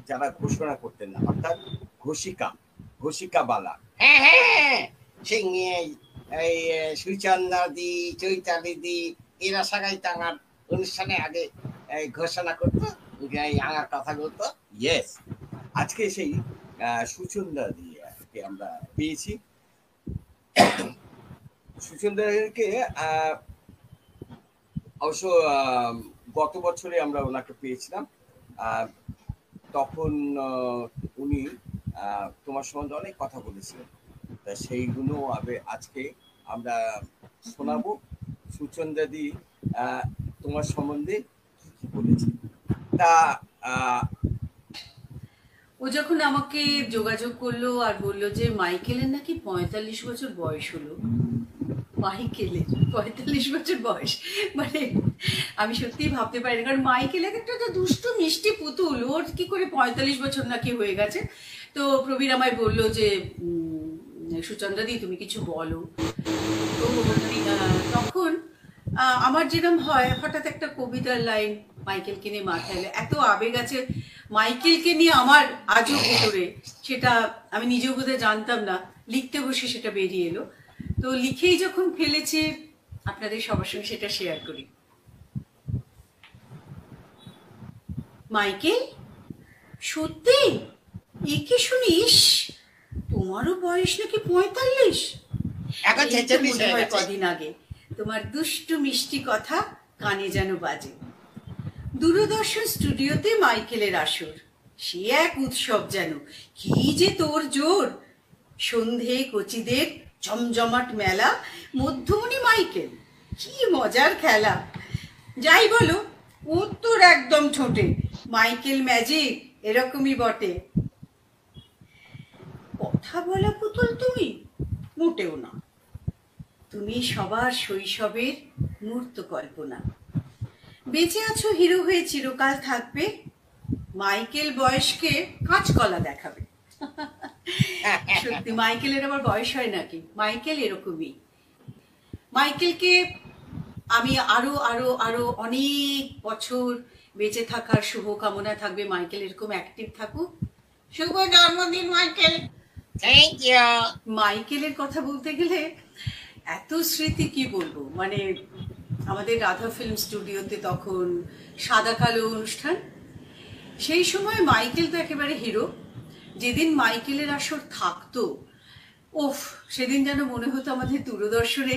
যারা ঘোষণা করতেন না, অর্থাৎ ঘোষিকা বালা, হ্যাঁ হ্যাঁ, সেই এই সুচন্দা দি, চৈতালি দি, এরা সবাই টাঙার অনুষ্ঠানে আগে ঘোষণা করতো, আমার কথা বলতো। ইয়েস, আজকে সেই সুচন্দা দিয়ে আমরা পেয়েছি। সুচন্দাকে অবশ্য গত বছরে আমরা ওনাকে পেয়েছিলাম। তখন উনি তোমার সম্বন্ধে অনেক কথা বলেছিলেন, তা সেইগুলো আজকে আমরা শোনাবো। সুচন্দাদি তোমার সম্বন্ধে কি কি বলেছে। তা ও যখন আমাকে যোগাযোগ করলো আর বললো যে মাইকেলের নাকি 45 বছর বয়স হলো। মাইকেলের 45 বছর বয়স, মানে আমি সত্যিই ভাবতে পারি না, কারণ মাইকেল একটা তো দুষ্টু মিষ্টি পুতুল, ওর কি করে 45 বছর নাকি হয়ে গেছে। তো প্রবীর আমায় বললো যে সুচন্দ্রা দি তুমি কিছু বলো। তো তখন আমার যেরকম হয়, হঠাৎ একটা কবিতার লাইন মাইকেলকে নিয়ে মাথায় এলো, এত আবেগ আছে মাইকেলকে নিয়ে আমার আজও ভেতরে, সেটা আমি নিজেও বোধহয় জানতাম না, লিখতে বসে সেটা বেরিয়ে এলো। তো লিখেই যখন ফেলেছে, আপনাদের সবার সঙ্গে সেটা শেয়ার করি। মাইকেল, সত্যি একে শুনিস, তোমারও বয়স নাকি 45? কদিন আগে তোমার দুষ্টু মিষ্টি কথা কানে যেন বাজে। দূরদর্শন স্টুডিওতে মাইকেলের আসর, সে এক উৎসব যেন, কি যে তোর জোর। সন্ধে কচিদের জমজমাট মেলা, মধ্যমণি মাইকেল, কি মজার খেলা। যাই বলো, উত্তর একদম ঠোঁটে, মাইকেল ম্যাজিক এরকমই বটে। কথা বলা পুতুল তুমি? মোটেও না, তুমি সবার শৈশবের মূর্ত কল্পনা। বেঁচে আছো হিরো হয়ে চিরকাল থাকবে, মাইকেল বয়সকে কাঁচকলা দেখাবে। সত্যি মাইকেলের আবার বয়স হয় নাকি? মাইকেল এরকমই। মাইকেলকে আমি আরো আরো আরো অনেক বছর বেঁচে থাকার শুভকামনা থাকবে। মাইকেল এরকম অ্যাক্টিভ থাকুক। শুভ জন্মদিন মাইকেল। Thank you. মাইকেলের কথা বলতে গেলে এত স্মৃতি কি বলবো, মানে আমাদের রাধা ফিল্ম স্টুডিওতে তখন সাদা কালো অনুষ্ঠান, সেই সময় মাইকেল তো একেবারে হিরো। যেদিন মাইকেলের আসর থাকতো, ওফ, সেদিন যেন মনে হতো আমাদের দূরদর্শনে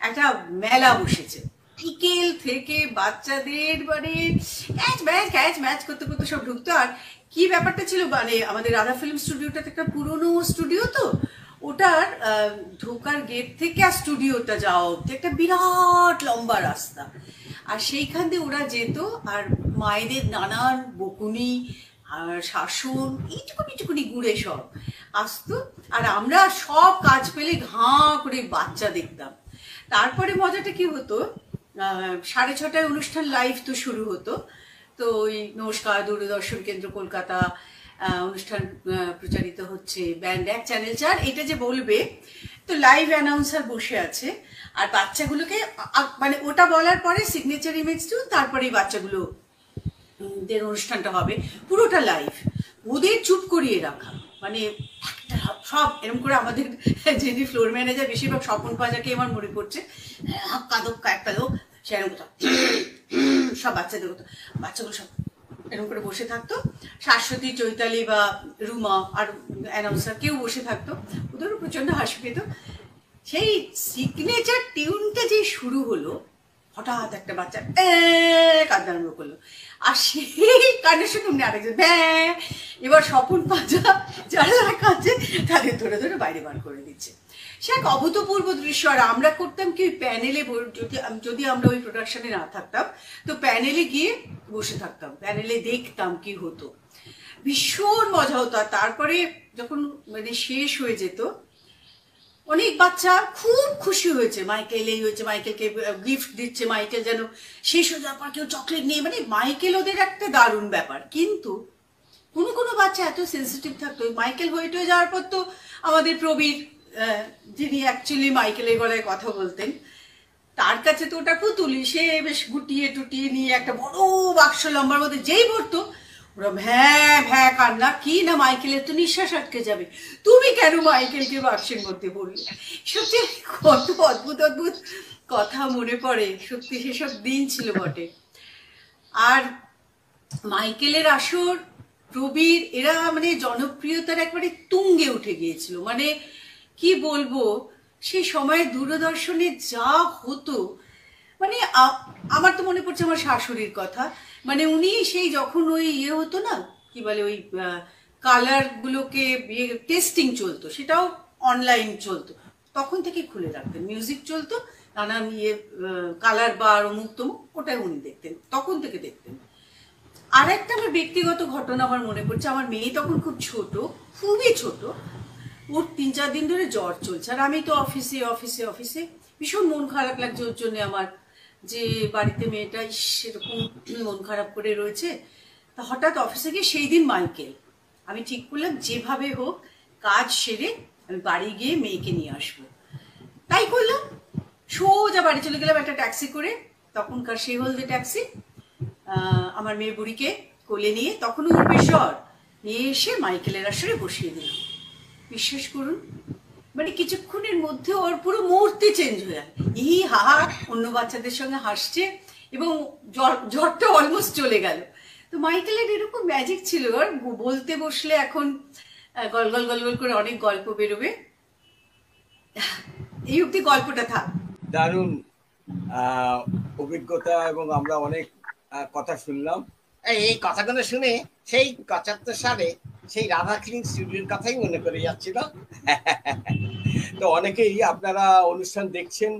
একটা মেলা বসেছে। বিকেল থেকে বাচ্চাদের মানে ক্যাচ ম্যাচ করতে করতে সব ঢুকতো। আর কি ব্যাপারটা ছিল, মানে আমাদের রাধা ফিল্ম স্টুডিওটা একটা পুরনো স্টুডিও, তো ওটার ঢোকার গেট থেকে আর স্টুডিওটা যাওয়া অব্দি একটা বিরাট লম্বা রাস্তা। আর সেইখান দিয়ে ওরা যেত, আর মায়েদের নানান বকুনি আর শাসন এইটুকুনি গুড়ে সব আসতো। আর আমরা সব কাজ পেলে ঘাঁ করে বাচ্চা দেখতাম। তারপরে মজাটা কি হতো, 6:30 অনুষ্ঠান লাইভ তো শুরু হতো। তো ওই নমস্কার দূরদর্শন কেন্দ্র কলকাতা অনুষ্ঠান প্রচারিত হচ্ছে, ব্যান্ড 1 চ্যানেল 4 এটা যে বলবে, তো লাইভ অ্যানাউন্সার বসে আছে। আর বাচ্চাগুলোকে মানে ওটা বলার পরে সিগনেচার ইমেজ টু, তারপরে বাচ্চাগুলো দের অনুষ্ঠানটা হবে, পুরোটা লাইভ। ওদের চুপ করিয়ে রাখা, মানে সব এরকম করে আমাদের যিনি ফ্লোর ম্যানেজার, বেশিরভাগ স্বপন পাজাকে আমার মনে পড়ছে, হাক্কা দক্কা একটা লোক সেরকম কথা, সব বাচ্চাদের কথা, বাচ্চাগুলো সব এরকম করে বসে থাকতো। শাশ্বতী, চৈতালি বা রুমা আর অ্যানাউন্সার কেউ বসে থাকতো, ওদেরও প্রচন্ড হাসি পেত। সেই সিগনেচার টিউনটা যে শুরু হলো, হঠাৎ একটা বাচ্চা কাঁদতে আরম্ভ করলো, আর সেই কান্নার সঙ্গে আরেকজন এবার স্বপন পাজা যারা যারা কাঁদছে তাদের ধরে ধরে বাইরে বার করে দিচ্ছে। সে এক অভূতপূর্ব দৃশ্য। আর আমরা করতাম কি, প্যানেলে যদি আমরা ওই প্রোডাকশনে না থাকতাম, তো প্যানেলে গিয়ে বসে থাকতাম, প্যানেলে দেখতাম কি হতো, ভীষণ মজা হতো। আর তারপরে যখন মানে শেষ হয়ে যেত, অনেক বাচ্চা খুব খুশি হয়েছে, মাইকেল এই হয়েছে, মাইকেলকে গিফট দিচ্ছে, মাইকেল যেন শেষ হয়ে যাওয়ার পর কেউ চকলেট নিয়ে, মানে মাইকেল ওদের একটা দারুণ ব্যাপার। কিন্তু কোনো কোনো বাচ্চা এত সেন্সিটিভ থাকতো, মাইকেল হয়ে যাওয়ার পর তো আমাদের প্রবীর, যিনি অ্যাকচুয়ালি মাইকেলের গলায় কথা বলতেন, তার কাছে তো ওটা পুতুলি, সে বেশ গুটিয়ে টুটিয়ে নিয়ে একটা বড় বাক্স লম্বার মধ্যে যেই ভরতো, ওরা ভ্যাঁ কান্না, কি না মাইকেলের তো নিঃশ্বাস আটকে যাবে, তুমি কেন মাইকেলকে বাক্সের মধ্যে পড়লে। সত্যি কত অদ্ভুত অদ্ভুত কথা মনে পড়ে, সত্যি সেসব দিন ছিল বটে। আর মাইকেলের আসর, প্রবীর, এরা মানে জনপ্রিয়তার একবারে তুঙ্গে উঠে গিয়েছিল। মানে কি বলবো, সেই সময় দূরদর্শনে যা হতো, মানে আমার তো মনে পড়ছে আমার শাশুড়ির কথা, মানে উনি সেই যখন ওই হতো না, কি বলে, ওই কালার গুলোকে টেস্টিং চলতো, সেটাও অনলাইন চলতো, তখন থেকে খুলে রাখতেন, মিউজিক চলতো, নানান কালার বার অমুক তমুক, ওটাই উনি দেখতেন, তখন থেকে দেখতেন। আর একটা আমার ব্যক্তিগত ঘটনা আমার মনে পড়ছে, আমার মেয়ে তখন খুব ছোট, খুবই ছোট, ওর 3-4 দিন ধরে জ্বর চলছে। আর আমি তো অফিসে অফিসে অফিসে ভীষণ মন খারাপ লাগছে ওর জন্য আমার, যে বাড়িতে মেয়েটা সেরকম মন খারাপ করে রয়েছে। তা হঠাৎ অফিসে গিয়ে সেই দিন মাইকেল, আমি ঠিক করলাম যেভাবে হোক কাজ সেরে আমি বাড়ি গিয়ে মেয়েকে নিয়ে আসবো। তাই করলাম, সোজা বাড়ি চলে গেলাম একটা ট্যাক্সি করে, তখনকার সেই হলদে ট্যাক্সি, আমার মেয়ে বুড়িকে কোলে নিয়ে, তখন ওর বেশর নিয়ে এসে মাইকেলের আসরে বসিয়ে দিলাম। বিশ্বাস করুন, মানে কিছুক্ষণের মধ্যে ওর পুরো মূর্তি চেঞ্জ হয়ে যায়, হাহা অন্য বাচ্চাদের সঙ্গে হাসছে, এবং জ্বরটা অলমোস্ট চলে গেল। তো মাইকেলের এরকম ম্যাজিক ছিল, আর বলতে বসলে এখন গল গল গল গল করে অনেক গল্প বেরোবে। এই অব্দি গল্পটা থাক। দারুণ অভিজ্ঞতা, এবং আমরা অনেক কথা শুনলাম। এই কথাগুলো শুনে সেই 75 সালে সেই রাধা ফিল্ম স্টুডিওর কথাই মনে করে যাচ্ছিল। তো অনেকেই আপনারা অনুষ্ঠান দেখছেন,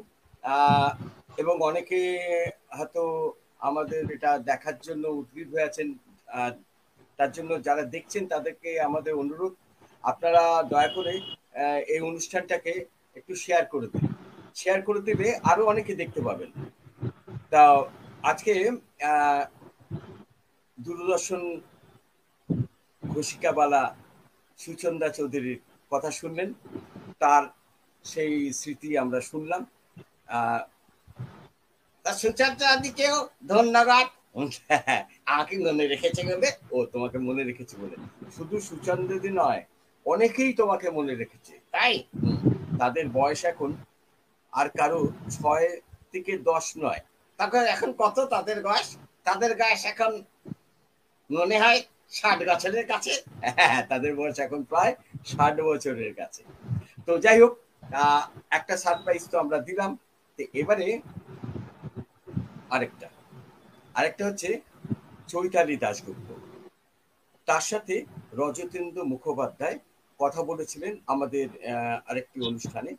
এবং অনেকে হয়তো আমাদের এটা দেখার জন্য উদ্গ্রীব হয়ে আছেন। তার জন্য যারা দেখছেন তাদেরকে আমাদের অনুরোধ, আপনারা দয়া করে এই অনুষ্ঠানটাকে একটু শেয়ার করে দিন। শেয়ার করে দিলে আরো অনেকে দেখতে পাবেন। তা আজকে দূরদর্শন ঘোষিকাবালা সুচন্দা চৌধুরীর কথা শুনলেন, তার সেই স্মৃতি আমরা শুনলাম। সুচন্দ্রাদিকেও ধন্যবাদ, আমাকে মনে রেখেছে বলে, ও তোমাকে মনে রেখেছে বলে। শুধু সুচন্দ্রাদি নয়, অনেকেই তোমাকে মনে রেখেছে, তাই তাদের বয়স এখন আর কারো 6 থেকে 10 নয়। তারপর এখন কত তাদের বয়স? তাদের বয়স এখন মনে হয় 60 বছরের কাছে। তাদের বয়স এখন প্রায় 60 বছরের কাছে। তো যাই হোক, একটা সারপ্রাইজ তো আমরা দিলাম। তো এবারে আরেকটা হচ্ছে চৈতালি দাশগুপ্ত, তার সাথে রজতেন্দ্র মুখোপাধ্যায় কথা বলেছিলেন আমাদের আরেকটি অনুষ্ঠানে।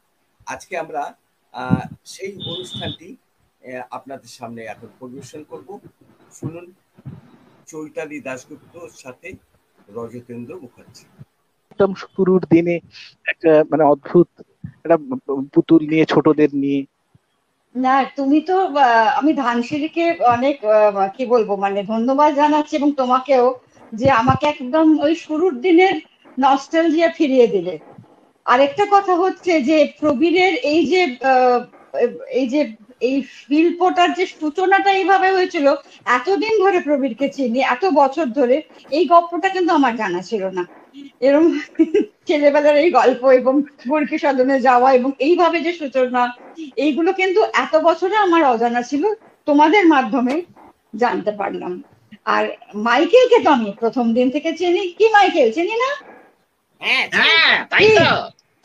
আজকে আমরা সেই অনুষ্ঠানটি আপনাদের সামনে এখন পরিবেশন করব। শুনুন চৈতালি দাশগুপ্তর সাথে রজতেন্দ্র মুখার্জি। একদম শুরুর দিনে একটা মানে অদ্ভুত একটা পুতুল নিয়ে, ছোটদের নিয়ে। না, তুমি তো আমি ধানসিঁড়িকে অনেক কি বলবো মানে ধন্যবাদ জানাচ্ছি, এবং তোমাকেও, যে আমাকে একদম ওই শুরুর দিনের নস্টালজিয়া ফিরিয়ে দিলে। আরেকটা কথা হচ্ছে যে প্রবীরের এই যে এই শিল্পটার যে সূচনাটা এইভাবে হয়েছিল, এতদিন ধরে প্রবীরকে চিনি, এত বছর ধরে, এই গল্পটা কিন্তু আমার জানা ছিল না। এরকম ছেলেবেলার এই গল্প এবং বর্কি সদনে যাওয়া এবং এইভাবে যে সূচনা, এইগুলো কিন্তু এত বছরে আমার অজানা ছিল, তোমাদের মাধ্যমে জানতে পারলাম। আর মাইকেলকে তো আমি প্রথম দিন থেকে চিনি। কি মাইকেল চিনি না?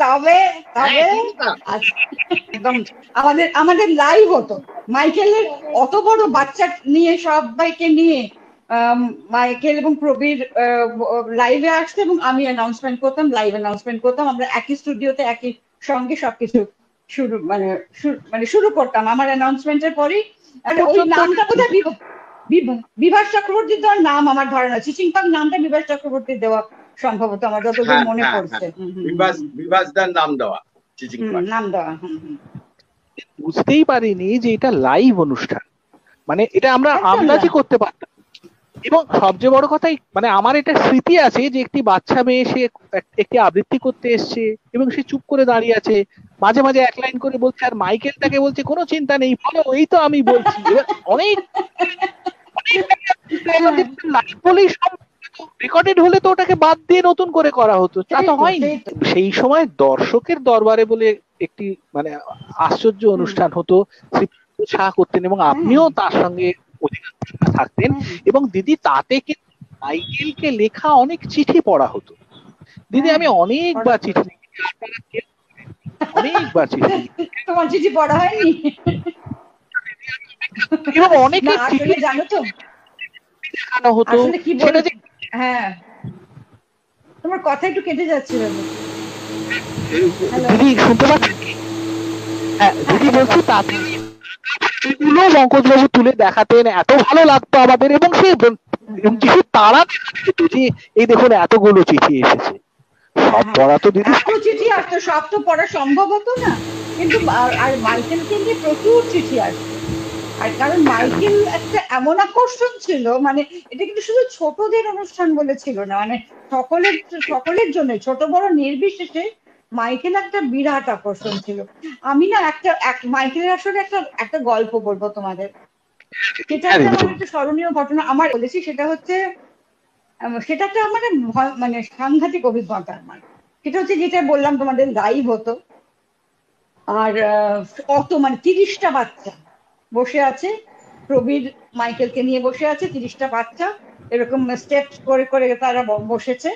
তবে একদম আমাদের লাইভ হতো মাইকেলের, অত বড় বাচ্চা নিয়ে, সবাইকে নিয়ে মাইকেল এবং প্রবীর লাইভে আসতো এবং আমি অ্যানাউন্সমেন্ট করতাম, লাইভ অ্যানাউন্সমেন্ট করতাম। আমরা একই স্টুডিওতে একই সঙ্গে সবকিছু শুরু করতাম। আমার অ্যানাউন্সমেন্টের পরেই ওই নামটা বোধহয় বিভাস চক্রবর্তীর দেওয়ার নাম আমার ধারণা, চিচিংপাক নামটা বিভাস চক্রবর্তীর দেওয়া সম্ভবত, আমার যতদূর মনে পড়ছে। বিভাসদার নাম দেওয়া, নাম দেওয়া। বুঝতেই পারিনি যে এটা লাইভ অনুষ্ঠান, মানে এটা আমরা আন্দাজই করতে পারতাম। এবং সবচেয়ে বড় কথাই মানে আমার এটা স্মৃতি আছে যে একটি বাচ্চা মেয়ে সে একটি আবৃত্তি করতে এসছে এবং সে চুপ করে দাঁড়িয়ে আছে, মাঝে মাঝে এক লাইন করে বলছে, আর মাইকেল তাকে বলছে কোনো চিন্তা নেই, বলো এই তো আমি বলছি। অনেক বলেই সব রেকর্ডেড হলে তো ওটাকে বাদ দিয়ে নতুন করে করা হতো, তা তো হয়নি। সেই সময় দর্শকের দরবারে বলে একটি মানে আশ্চর্য অনুষ্ঠান হতো, শাহ করতেন এবং আপনিও তার সঙ্গে অধিকাংশ থাকতেন। এবং দিদি তাতে কিন্তু মাইকেলকে লেখা অনেক চিঠি পড়া হতো। দিদি আমি অনেকবার চিঠি লিখেছি, অনেকবার চিঠি। তোমার চিঠি পড়া হয়নি? এবং অনেকে চিঠি জানো তো দেখানো হতো। হ্যাঁ, তোমার কথা একটু কেটে যাচ্ছিল। দিদি শুনতে পাচ্ছেন কি? হ্যাঁ দিদি বলছি, তাতে পঙ্কজবাবু তুলে দেখাতেন, এত ভালো লাগতো আমাদের। এবং সে চিঠি তারা দেখাতো যে এই দেখুন এতগুলো চিঠি এসেছে, সব পড়া তো দিদি চিঠি আসতো, সব তো পড়া সম্ভব হতো না, কিন্তু আর মাইকেলকে নিয়ে প্রচুর চিঠি আসতো। আর কারণ মাইকেল একটা এমন আকর্ষণ ছিল, মানে এটা কিন্তু শুধু ছোটদের অনুষ্ঠান বলে ছিল না, মানে সকলের জন্য, ছোট বড় নির্বিশেষে মাইকেল একটা বিরাট আকর্ষণ ছিল। আমি না মাইকেলের আসলে একটা গল্প বলবো তোমাদের, সেটা একটা স্মরণীয় ঘটনা আমার বলেছি। সেটা একটা মানে সাংঘাতিক অভিজ্ঞতা আমার। সেটা হচ্ছে যেটা বললাম তোমাদের, লাইভ হতো, আর অত মানে 30টা বাচ্চা বসে আছে, প্রবীর মাইকেলকে নিয়ে বসে আছে, 30টা বাচ্চা এরকম স্টেপ করে করে তারা বসেছে,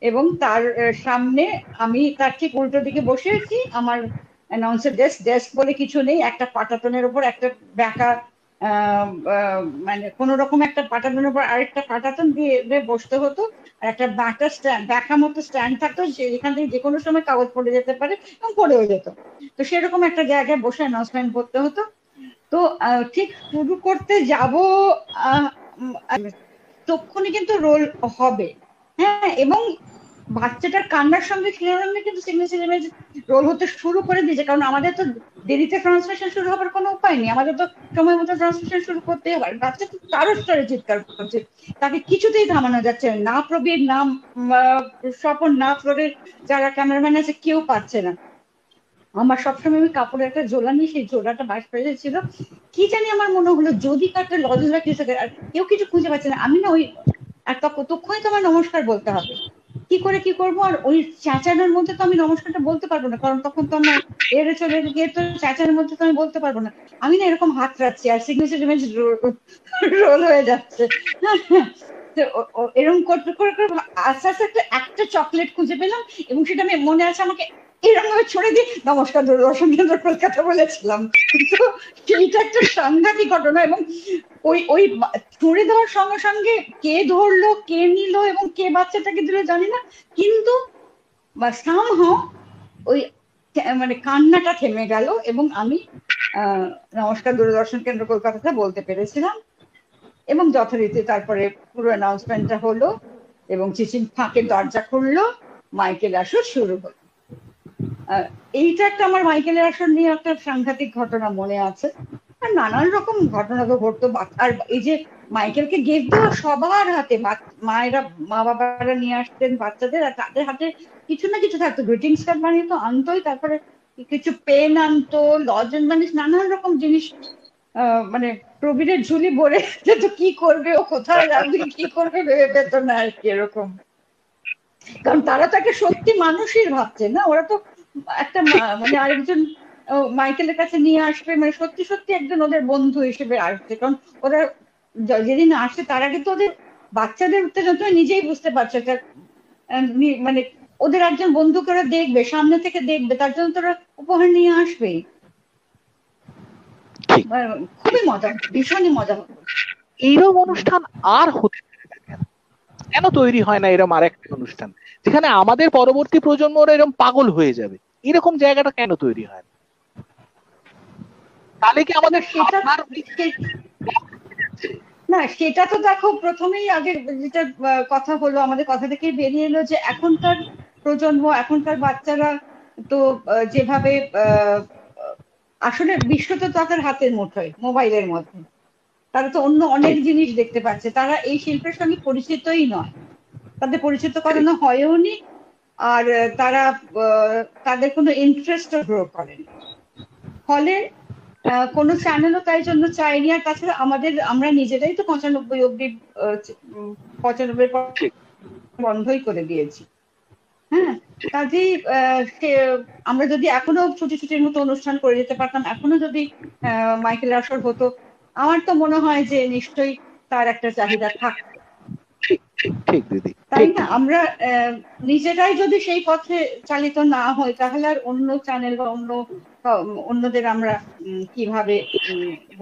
এবং তার সামনে আমি তার ঠিক উল্টো দিকে বসে আছি। আমার অ্যানাউন্সার ডেস্ক বলে কিছু নেই, একটা পাটাতনের উপর একটা ব্যাকা মানে কোন রকম একটা পাটাতনের উপর আরেকটা পাটাতন দিয়ে বসতে হতো, আর একটা ব্যাকা মতো স্ট্যান্ড থাকতো, যেখান থেকে যে কোনো সময় কাগজ পড়ে যেতে পারে এবং পড়েও যেত। তো সেরকম একটা জায়গায় বসে অ্যানাউন্সমেন্ট করতে হতো। তো ঠিক শুরু করতে যাব, তখনই কিন্তু রোল হবে, হ্যাঁ, এবং বাচ্চাটার কান্নার সঙ্গে সিনেমা কিন্তু সিগনেচার ইমেজ রোল হতে শুরু করে দিয়েছে, কারণ আমাদের তো দেরিতে ট্রান্সলেশন শুরু হবার কোনো উপায় নেই, আমাদের তো সময় মতো ট্রান্সলেশন শুরু করতেই হবে। বাচ্চা তো তারও স্তরে চিৎকার করছে, তাকে কিছুতেই থামানো যাচ্ছে না, প্রবীর না স্বপন না ফ্লোরের যারা ক্যামেরাম্যান আছে কেউ পাচ্ছে না। আমার সবসময় আমি কাপড়ের একটা জোলা নিয়ে সেই জোলাটা বাস পেয়েছিল, কি জানি আমার মনে হলো যদি কাটতে লজলা কিছু, আর কেউ কিছু খুঁজে পাচ্ছে না, আমি না ওই একটা কতক্ষণই তোমার নমস্কার বলতে হবে, কি করে কি করবো, আর ওই চেঁচানোর মধ্যে তো আমি নমস্কারটা বলতে পারবো না, কারণ তখন তো আমার এড়ে চলে গিয়ে তো চেঁচানোর মধ্যে তো আমি বলতে পারবো না। আমি না এরকম হাত রাখছি আর সিগনেচার ইমেজ রোল হয়ে যাচ্ছে। এরকম করতে করে আস্তে আস্তে একটা চকলেট খুঁজে পেলাম, এবং সেটা আমি মনে আছে আমাকে এরকম ভাবে ছড়ে দিয়ে নমস্কার দূরদর্শন কেন্দ্র কলকাতা বলেছিলাম। তো সেইটা একটা সাংঘাতিক ঘটনা, এবং ওই ওই ছুড়ে দেওয়ার সঙ্গে সঙ্গে কে ধরলো কে নিল এবং কে বাচ্চাটাকে দিল জানি না, কিন্তু সামহাও ওই মানে কান্নাটা থেমে গেল এবং আমি নমস্কার দূরদর্শন কেন্দ্র কলকাতাতে বলতে পেরেছিলাম, এবং যথারীতি তারপরে পুরো অ্যানাউন্সমেন্টটা হলো এবং চিচিং ফাঁকে দরজা খুললো, মাইকেল আসর শুরু হলো। এইটা একটা আমার মাইকেলের আসর নিয়ে একটা সাংঘাতিক ঘটনা মনে আছে। আর নানান রকম ঘটনা তো ঘটতো, আর এই যে মাইকেলকে গিফট দেওয়া সবার হাতে, মায়েরা মা বাবারা নিয়ে আসতেন বাচ্চাদের, আর তাদের হাতে কিছু না কিছু থাকতো, গ্রিটিংস কার্ড বানিয়ে তো আনতোই, তারপরে কিছু পেন আনতো, লজেন্স মানে নানান রকম জিনিস। মানে প্রবীরের ঝুলি ভরে তো কি করবে, ও কোথায় যাবে কি করবে ভেবে পেত না আর কি এরকম, কারণ তারা তাকে সত্যি মানুষই ভাবছে না, ওরা তো একটা মানে আরেকজন মাইকেলের কাছে নিয়ে আসবে, মানে সত্যি সত্যি একজন ওদের বন্ধু হিসেবে আসছে, কারণ ওরা যেদিন আসছে তার আগে তো ওদের বাচ্চাদের উত্তেজনা নিজেই বুঝতে পারছে, মানে ওদের একজন বন্ধুকে ওরা দেখবে, সামনে থেকে দেখবে, তার জন্য তো ওরা উপহার নিয়ে আসবেই। খুবই মজা, ভীষণই মজা হতো। এইরকম অনুষ্ঠান আর হতে কেন তৈরি হয় না এরকম আরেকটা অনুষ্ঠান যেখানে আমাদের পরবর্তী প্রজন্মরা এরকম পাগল হয়ে যাবে, এরকম জায়গাটা কেন তৈরি হয় না? তাহলে কি আমাদের না, সেটা তো দেখো প্রথমেই আগে যেটা কথা হলো, আমাদের কথা থেকেই বেরিয়ে এলো যে এখনকার প্রজন্ম, এখনকার বাচ্চারা তো যেভাবে আসলে বিশ্ব তো তাদের হাতের মুঠোয়, মোবাইলের মধ্যে, তারা তো অন্য অনেক জিনিস দেখতে পাচ্ছে, তারা এই শিল্পের সঙ্গে পরিচিতই নয়, তাদের পরিচিত করানো হয়ও নি, আর তারা তাদের কোনো ইন্টারেস্টও গ্রো করেনি, ফলে কোনো চ্যানেলও তাই জন্য চাইনি। আর তাছাড়া আমরা নিজেরাই তো 95 অব্দি 95 বন্ধই করে দিয়েছি। হ্যাঁ, কাজেই আমরা যদি এখনো ছুটি ছুটির মতো অনুষ্ঠান করে যেতে পারতাম, এখনো যদি মাইকেল আসর হতো, আমার তো মনে হয় যে নিশ্চয়ই তার একটা চাহিদা থাকতো, তাই না? আমরা নিজেরাই যদি সেই পথে চালিত না হই, তাহলে আর অন্য চ্যানেল বা অন্যদের আমরা কিভাবে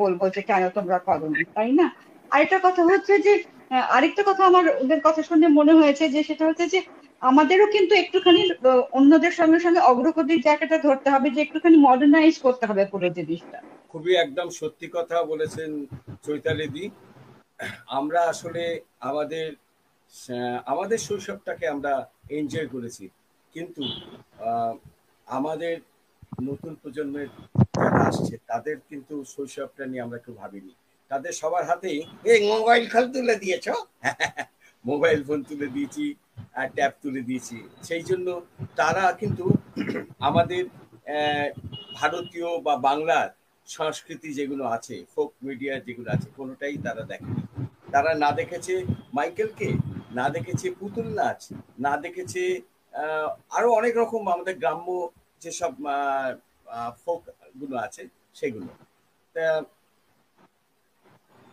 বলবো যে কেন তোমরা করোনি, তাই না? আরেকটা কথা হচ্ছে যে আরেকটা কথা আমার ওদের কথা শুনে মনে হয়েছে যে সেটা হচ্ছে যে আমাদেরও কিন্তু একটুখানি অন্যদের সঙ্গে সঙ্গে অগ্রগতির জায়গাটা ধরতে হবে, যে একটুখানি মডার্নাইজ করতে হবে পুরো জিনিসটা। খুবই একদম সত্যি কথা বলেছেন চৈতালি দি। আমরা আসলে আমাদের শৈশবটাকে আমরা এনজয় করেছি, কিন্তু আমাদের নতুন প্রজন্মের যারা আসছে তাদের কিন্তু শৈশবটা নিয়ে আমরা কেউ ভাবিনি। তাদের সবার হাতেই এই মোবাইল ফোন তুলে দিয়েছ, মোবাইল ফোন তুলে দিয়েছি আর ট্যাব তুলে দিয়েছি, সেই জন্য তারা কিন্তু আমাদের ভারতীয় বা বাংলার সংস্কৃতি যেগুলো আছে, ফোক মিডিয়া যেগুলো আছে, কোনোটাই তারা দেখেনি। তারা না দেখেছে মাইকেলকে, না দেখেছে পুতুল নাচ, না দেখেছে আরো অনেক রকম আমাদের গ্রাম্য যেসব ফোক গুলো আছে সেগুলো। তা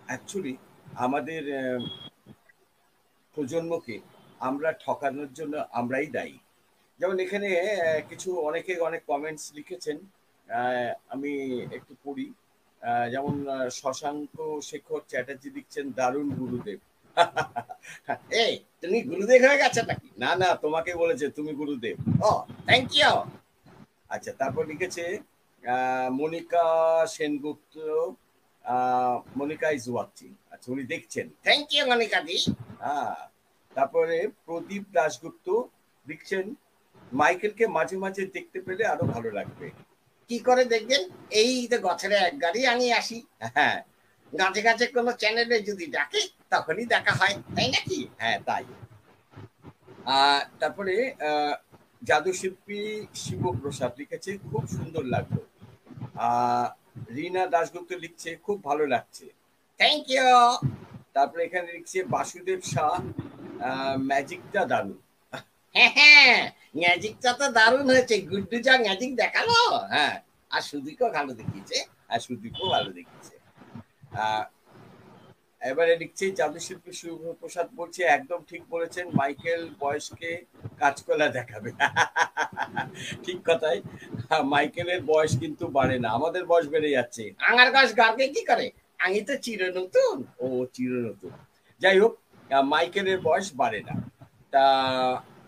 অ্যাকচুয়ালি আমাদের প্রজন্মকে আমরা ঠকানোর জন্য আমরাই দায়ী। যেমন এখানে কিছু অনেকে অনেক কমেন্টস লিখেছেন, আমি একটু পড়ি। যেমন শশাঙ্ক শেখর চ্যাটার্জি লিখছেন, দারুণ গুরুদেব। এই তুমি গুরুদেব হয়ে গেছে নাকি? না না, তোমাকে বলেছে তুমি গুরুদেব। ও থ্যাংক ইউ। আচ্ছা, তারপর লিখেছে মনিকা সেনগুপ্ত, মনিকা ইজ ওয়াচিং। আচ্ছা, উনি দেখছেন, থ্যাংক ইউ মনিকা দি। তারপরে প্রদীপ দাশগুপ্ত, লিখছেন মাইকেলকে মাঝে মাঝে দেখতে পেলে আরো ভালো লাগবে। কি করে দেখবেন? এই তো বছরে এক গাড়ি আমি আসি। হ্যাঁ, গাছে গাছে কোনো চ্যানেলে যদি ডাকে তখনই দেখা হয়, তাই নাকি? হ্যাঁ তাই। তারপরে জাদুশিল্পী শিবপ্রসাদ লিখেছে খুব সুন্দর লাগলো। রিনা দাশগুপ্ত লিখছে খুব ভালো লাগছে, থ্যাংক ইউ। তারপরে এখানে লিখছে বাসুদেব শাহ ম্যাজিকটা দারুণ। হ্যাঁ, ম্যাজিকটা তো দারুণ হয়েছে, গুড্ডু যা ম্যাজিক দেখালো। হ্যাঁ, আর সুদীপও ভালো দেখিয়েছে, এবারে লিখছে জাদুশিল্পী শিবপ্রসাদ বলছে একদম ঠিক বলেছেন, মাইকেল বয়সকে কাজকলা দেখাবে। ঠিক কথাই, মাইকেলের বয়স কিন্তু বাড়ে না, আমাদের বয়স বেড়ে যাচ্ছে। আঙার গাছ গার্গে কি করে? আমি তো চির নতুন। ও চির নতুন। যাই হোক, মাইকেলের বয়স বাড়ে না।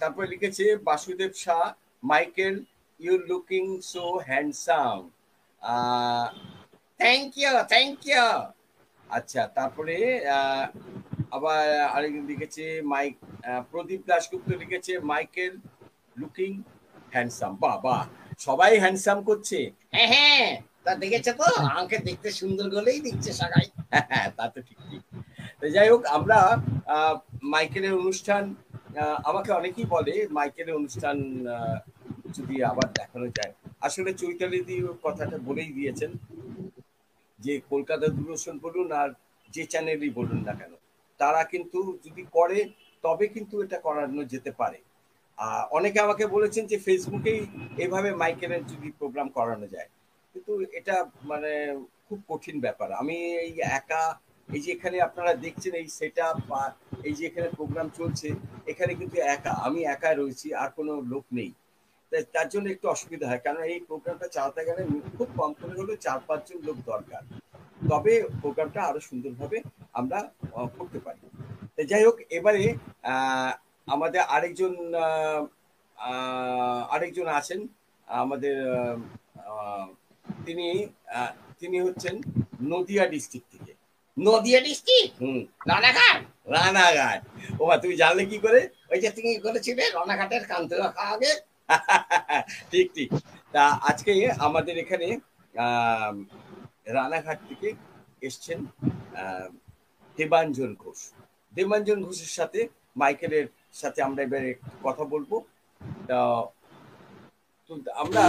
তারপরে লিখেছে Basudeb Shah, Michael you looking so handsome. Thank you. আচ্ছা, তারপরে আবার আরেকজন লিখেছে প্রদীপ দাশগুপ্ত লিখেছে মাইকেল লুকিং হ্যান্ডসাম। বাহ, সবাই হ্যান্ডসাম করছে। হ্যাঁ, তা দেখেছে তো, আমাকে দেখতে সুন্দর বলেই দিচ্ছে সবাই। হ্যাঁ, তা তো ঠিক। তো যাই হোক, আমরা মাইকেলের অনুষ্ঠান, আমাকে অনেকেই বলে মাইকেলের অনুষ্ঠান যদি আবার দেখানো যায়। আসলে চৈতালি দি কথাটা বলেই দিয়েছেন যে কলকাতা দূরদর্শন বলুন আর যে চ্যানেলই বলুন না কেন, তারা কিন্তু যদি করে তবে কিন্তু এটা করানো যেতে পারে। অনেকে আমাকে বলেছেন যে ফেসবুকেই এভাবে মাইকেলের যদি প্রোগ্রাম করানো যায়, কিন্তু এটা মানে খুব কঠিন ব্যাপার। আমি এই একা, এই যে এখানে আপনারা দেখছেন এই সেট আপ বা এই যে এখানে প্রোগ্রাম চলছে, এখানে কিন্তু আমি একা রয়েছি, আর কোনো লোক নেই। তার জন্য একটু অসুবিধা হয়, কারণ এই প্রোগ্রামটা চালাতে গেলে খুব কম করে হলেও 4-5 জন লোক দরকার, তবে প্রোগ্রামটা আরো সুন্দরভাবে আমরা করতে পারি। যাই হোক, এবারে আমাদের আরেকজন আছেন আমাদের, তিনি হচ্ছেন নদিয়া ডিস্ট্রিক্ট থেকে। নদিয়া ডিস্ট্রিক্ট? রানাঘাট। ওমা, তুমি জানলে কি করে? ওই যে তুমি বলেছিলে রানাঘাটের কান্তরা খাওয়াবে। ঠিক। তা আজকে আমাদের এখানে রানাঘাট থেকে এসছেন দেবাঞ্জন ঘোষের সাথে মাইকেলের সাথে আমরা এবারে কথা বলবো। তা আমরা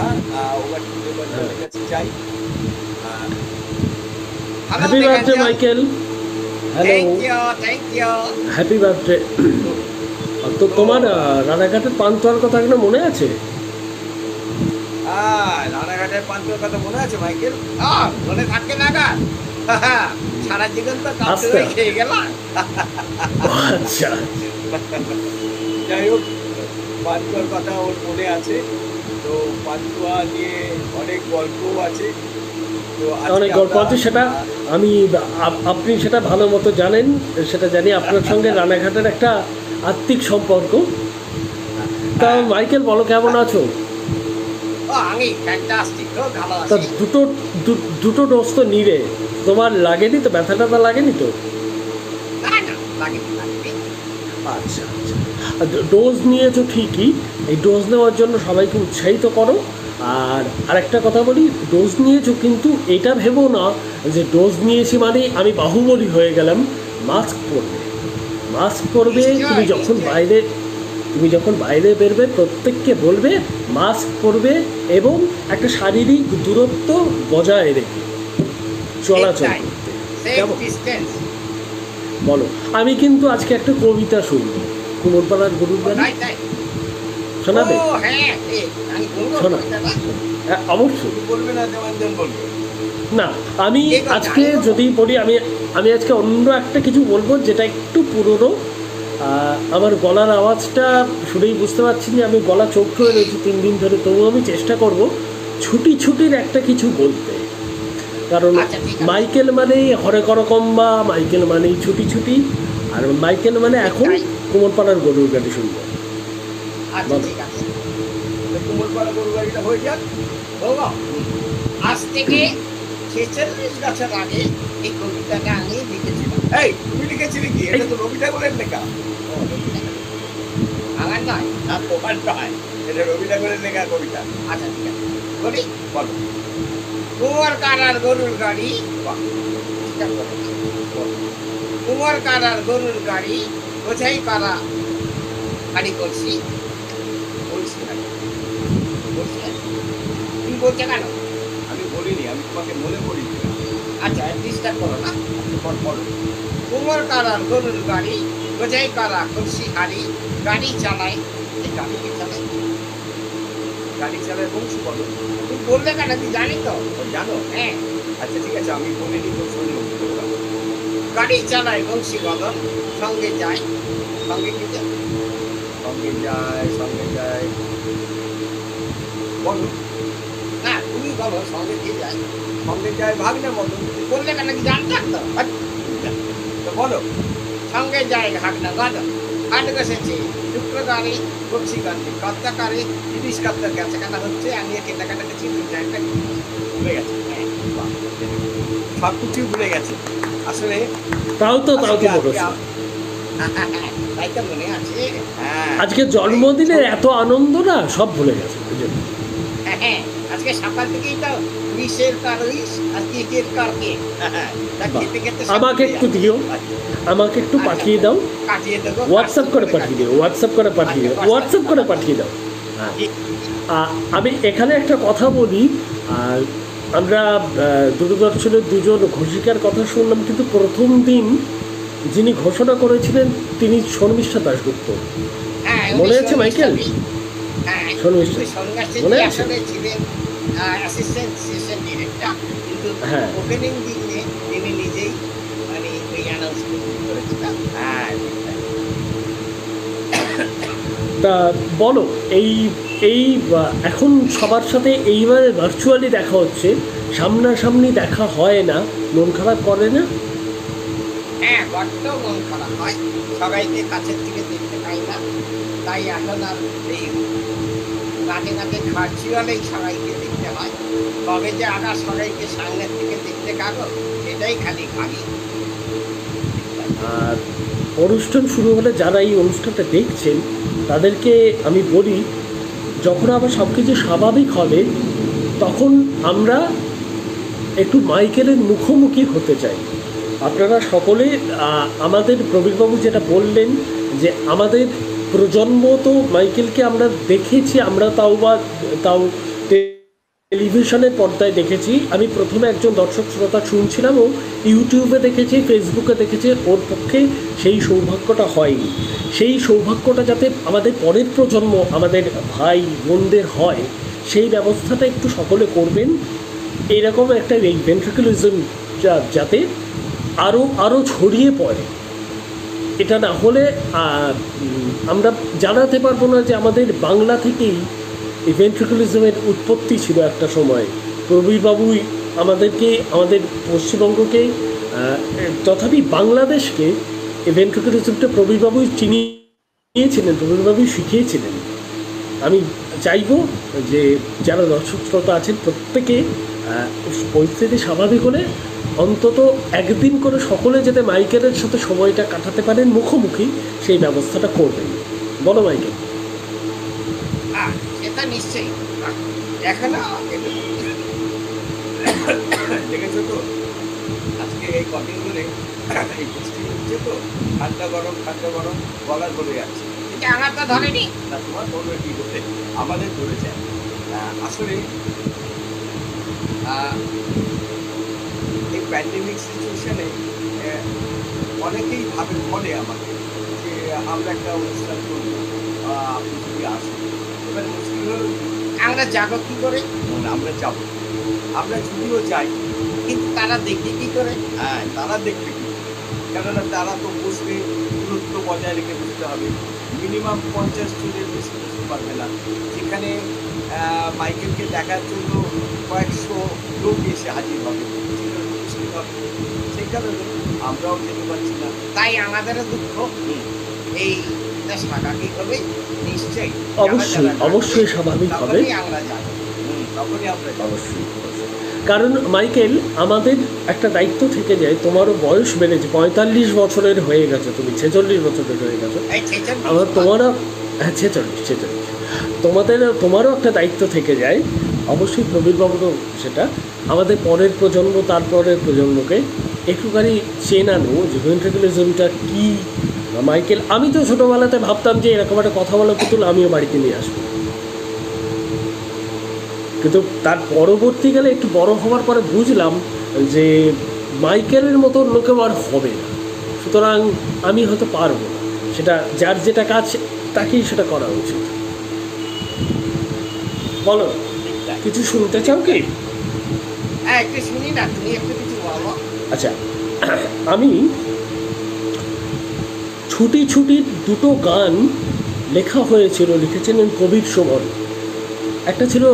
দেবাঞ্জনের কাছে যাই। Happy birthday Michael. Hello, thank you. Happy birthday. তো তোমার রানাঘাটের পান্তুয়ার কথা এখনো মনে আছে? রানাঘাটের পান্তুয়ার কথা মনে আছে মাইকেল? মনে থাকে না, সারা জীবন তো খেয়ে গেলাম। আচ্ছা, যাই হোক, পান্তুয়ার কথা ওর মনে আছে। তো পান্তুয়া নিয়ে অনেক গল্পও আছে, অনেক গল্প আছে, সেটা আপনি সেটা ভালো মতো জানেন, সেটা জানি। আপনার সঙ্গে রানাঘাটের একটা আত্মিক সম্পর্ক। তা মাইকেল, বলো কেমন আছো? তা দুটো ডোজ তো নিলে, তোমার লাগেনি তো? ব্যথা ট্যাথা লাগেনি তো? আচ্ছা, ডোজ নিয়েছো ঠিকই। এই ডোজ নেওয়ার জন্য সবাইকে উৎসাহিত করো। আর আরেকটা কথা বলি, ডোজ নিয়েছো কিন্তু এটা ভেবো না যে ডোজ নিয়েছি মানে আমি বাহুবলী হয়ে গেলাম। মাস্ক পরবে। তুমি যখন বাইরে বেরবে প্রত্যেককে বলবে মাস্ক পরবে এবং একটা শারীরিক দূরত্ব বজায় রেখে চলাচল করতে। কেমন বলো? আমি কিন্তু আজকে একটা কবিতা শুনবো, কুমোরপাড়ার গরুর বাড়ি। শোনাবে? শোনা, অবশ্যই। না, আমি আজকে যদি বলি, আমি আজকে অন্য একটা কিছু বলবো যেটা একটু পুরনো। আমার গলার আওয়াজটা শুনেই বুঝতে পারছি যে আমি গলা চোখ হয়ে রয়েছি 3 দিন ধরে, তবুও আমি চেষ্টা করব ছুটির একটা কিছু বলতে। কারণ মাইকেল মানে হরেক রকম, বা মাইকেল মানেই ছুটি, আর মাইকেল মানে এখন কুমোরপাড়ার গরুর গাড়ি শুনবো। কুমোরপাড়া গরুর গাড়িটা হয়ে যাক। আজ থেকে 46 বছর আগে এই কবিতাটা আমি লিখেছিলাম। এই, তুমি লিখেছিলে কি? এটা তো রবি ঠাকুরের লেখা। আমার নয়, তোমার নয়, এটা রবি ঠাকুরের লেখা কবিতা। আচ্ছা ঠিক আছে, বলি বলো। কুমার কারার গরুর গাড়ি, বাহ, ঠিকঠাক বলেছি। কুমার কারার গরুর গাড়ি, বোঝাই কারা গাড়ি করছি, বলছি না, বলছি না। তুমি বলছো কেন? আমি বলিনি, আমি তোমাকে মনে করি। আচ্ছা ডিস্টার্ব করো না, বলো। কুমার কারার গরুর গাড়ি, বোঝাই কারা খুশি হারি, গাড়ি চালায়, এই গাড়ি কে চালায়? গাড়ি চালায় বংশী বলো। তুমি বললে কেন? তুই জানি তো, জানো? হ্যাঁ আচ্ছা ঠিক আছে, আমি বলিনি তো, শুনলো। গাড়ি চালায় বংশী বদন, সঙ্গে যায়, সঙ্গে কি যায়? সঙ্গে যায়, সঙ্গে যায়, বলো না, তুমি বলো সঙ্গে কি যায়? সঙ্গে যায় ভাগনা মদন। বললে কেন? কি জানতাম তো, বলো। সঙ্গে যায় ভাগনা মদন, হাট বসেছে শুক্রবারে, বংশী গান্ধী কর্তাকারে, তিরিশ কর্তা গেছে কাটা হচ্ছে, আমি কেনাকাটা গেছি, দুই টাইমটা ভুলে গেছে। সব কিছু ভুলে গেছে আসলে। তাও তো বলো। তাই তো মনে আছে। আজকে জন্মদিনের এত আনন্দ না, সব ভুলে গেছে। হ্যাঁ আজকে সকাল থেকেই তো উইশের কার উইশ আর কেকের কার কেক। আমাকে একটু দিও, আমাকে একটু পাঠিয়ে দাও, হোয়াটসঅ্যাপ করে পাঠিয়ে দিও, হোয়াটসঅ্যাপ করে পাঠিয়ে দাও। আমি এখানে একটা কথা বলি, আর আমরা দূরদর্শনের দুজন ঘোষিকার কথা শুনলাম, কিন্তু প্রথম দিন যিনি ঘোষণা করেছিলেন তিনি শর্মিষ্ঠা দাশগুপ্ত। মনে আছে মাইকেল? শর্মিষ্ঠা মনে আছে? হ্যাঁ তা বলো, এই এখন সবার সাথে এইবারে ভার্চুয়ালি দেখা হচ্ছে, সামনাসামনি দেখা হয় না, মন খারাপ করে না? হ্যাঁ বড্ড মন খারাপ হয়, সবাইকে কাছের থেকে দেখতে পাই না, তাই এখন আর এই নাটে ভার্চুয়ালেই সবাইকে দেখতে হয়। কবে যে আবার সবাইকে সামনের থেকে দেখতে পাবো সেটাই খালি ভাবি। আর অনুষ্ঠান শুরু হলে যারা এই অনুষ্ঠানটা দেখছেন তাদেরকে আমি বলি, যখন আবার সব কিছু স্বাভাবিক হবে তখন আমরা একটু মাইকেলের মুখোমুখি হতে চাই। আপনারা সকলে আমাদের প্রবীরবাবু যেটা বললেন যে আমাদের প্রজন্ম তো মাইকেলকে আমরা দেখেছি, আমরা তাও টেলিভিশনের পর্দায় দেখেছি। আমি প্রথমে একজন দর্শক শ্রোতা শুনছিলাম, ও ইউটিউবে দেখেছি, ফেসবুকে দেখেছি, ওর পক্ষে সেই সৌভাগ্যটা হয়নি। সেই সৌভাগ্যটা যাতে আমাদের পরের প্রজন্ম, আমাদের ভাই বোনদের হয়, সেই ব্যবস্থাটা একটু সকলে করবেন। এইরকম একটা এই ভেন্ট্রিকুলিজম যাতে আরও ছড়িয়ে পড়ে, এটা না হলে আমরা জানাতে পারবো না যে আমাদের বাংলা থেকেই এই ভেন্ট্রিকুলিজমের উৎপত্তি ছিল একটা সময়। প্রবীরবাবুই আমাদেরকে, আমাদের পশ্চিমবঙ্গকে, তথাপি বাংলাদেশকে এই ভেন্ট্রিকুলিজমটা প্রবীরবাবুই চিনিয়েছিলেন, প্রবীরবাবুই শিখিয়েছিলেন। আমি চাইব যে যারা দর্শক শ্রোতা আছেন প্রত্যেকে পরিস্থিতি স্বাভাবিক হলে অন্তত একদিন করে সকলে যাতে মাইকেলের সাথে সময়টা কাটাতে পারেন মুখোমুখি, সেই ব্যবস্থাটা করবেন। বলো মাইকেল। এটা নিশ্চয়ই এখনো দেখেছো তো, আজকে এই কদিন ধরে এই বৃষ্টি হচ্ছে তো, ঠান্ডা গরম গলা ধরে যাচ্ছে। এটা আমার তো ধরেনি না, তোমার ধরবে কি করতে, আমাদের ধরেছে। আসলে এই প্যান্ডেমিক সিচুয়েশনে অনেকেই বলে আমাকে যে আমরা একটা অনুষ্ঠান করবো, আপনি যদি আসেন। এবার মুশকিল হলো আমরা যাবো কি করে? আমরা যাবো, আমরা যদিও যাই, কিন্তু তারা দেখবে কি করে? হ্যাঁ তারা দেখবে কি, কেননা তারা তো বসবে, দূরত্ব বজায় রেখে বসতে হবে, মিনিমাম 50 জনের বেশি বসতে পারবে না। যেখানে মাইকেলকে দেখার জন্য কয়েকশো লোক এসে হাজির হবে, সেই কারণে আমরাও যেতে পারছি না, তাই আমাদেরও দুঃখ। এই স্বাভাবিক হবে নিশ্চয়ই, অবশ্যই স্বাভাবিক হবে, আমরা যাবো, তখনই আমরা অবশ্যই। কারণ মাইকেল, আমাদের একটা দায়িত্ব থেকে যায়, তোমারও বয়স বেড়েছে, 45 বছরের হয়ে গেছে, তুমি 46 বছরের হয়ে গেছো, হ্যাঁ 46 তোমারও একটা দায়িত্ব থেকে যায়, অবশ্যই প্রবীরবাবুরও সেটা, আমাদের পরের প্রজন্ম তারপরের প্রজন্মকে একটুখানি চেনানো যে ভেন্ট্রিকুলিজমটা কী। মাইকেল, আমি তো ছোটোবেলাতে ভাবতাম যে এরকম একটা কথা বলা পুতুল আমিও বাড়িতে নিয়ে আসবো, কিন্তু তার পরবর্তীকালে একটু বড় হওয়ার পরে বুঝলাম যে মাইকেলের মতো অন্য কেউ আর হবে না, সুতরাং আমি হয়তো পারবো না, সেটা যার যেটা কাজ তাকেই সেটা করা উচিত। বলো, কিছু শুনতে চাও কি? হ্যাঁ, একটু শুনি না, তুমি একটু কিছু বলো। আচ্ছা, আমি ছুটি ছুটির দুটো গান লেখা হয়েছিল, লিখেছিলেন কবির সুমন। একটা ছিল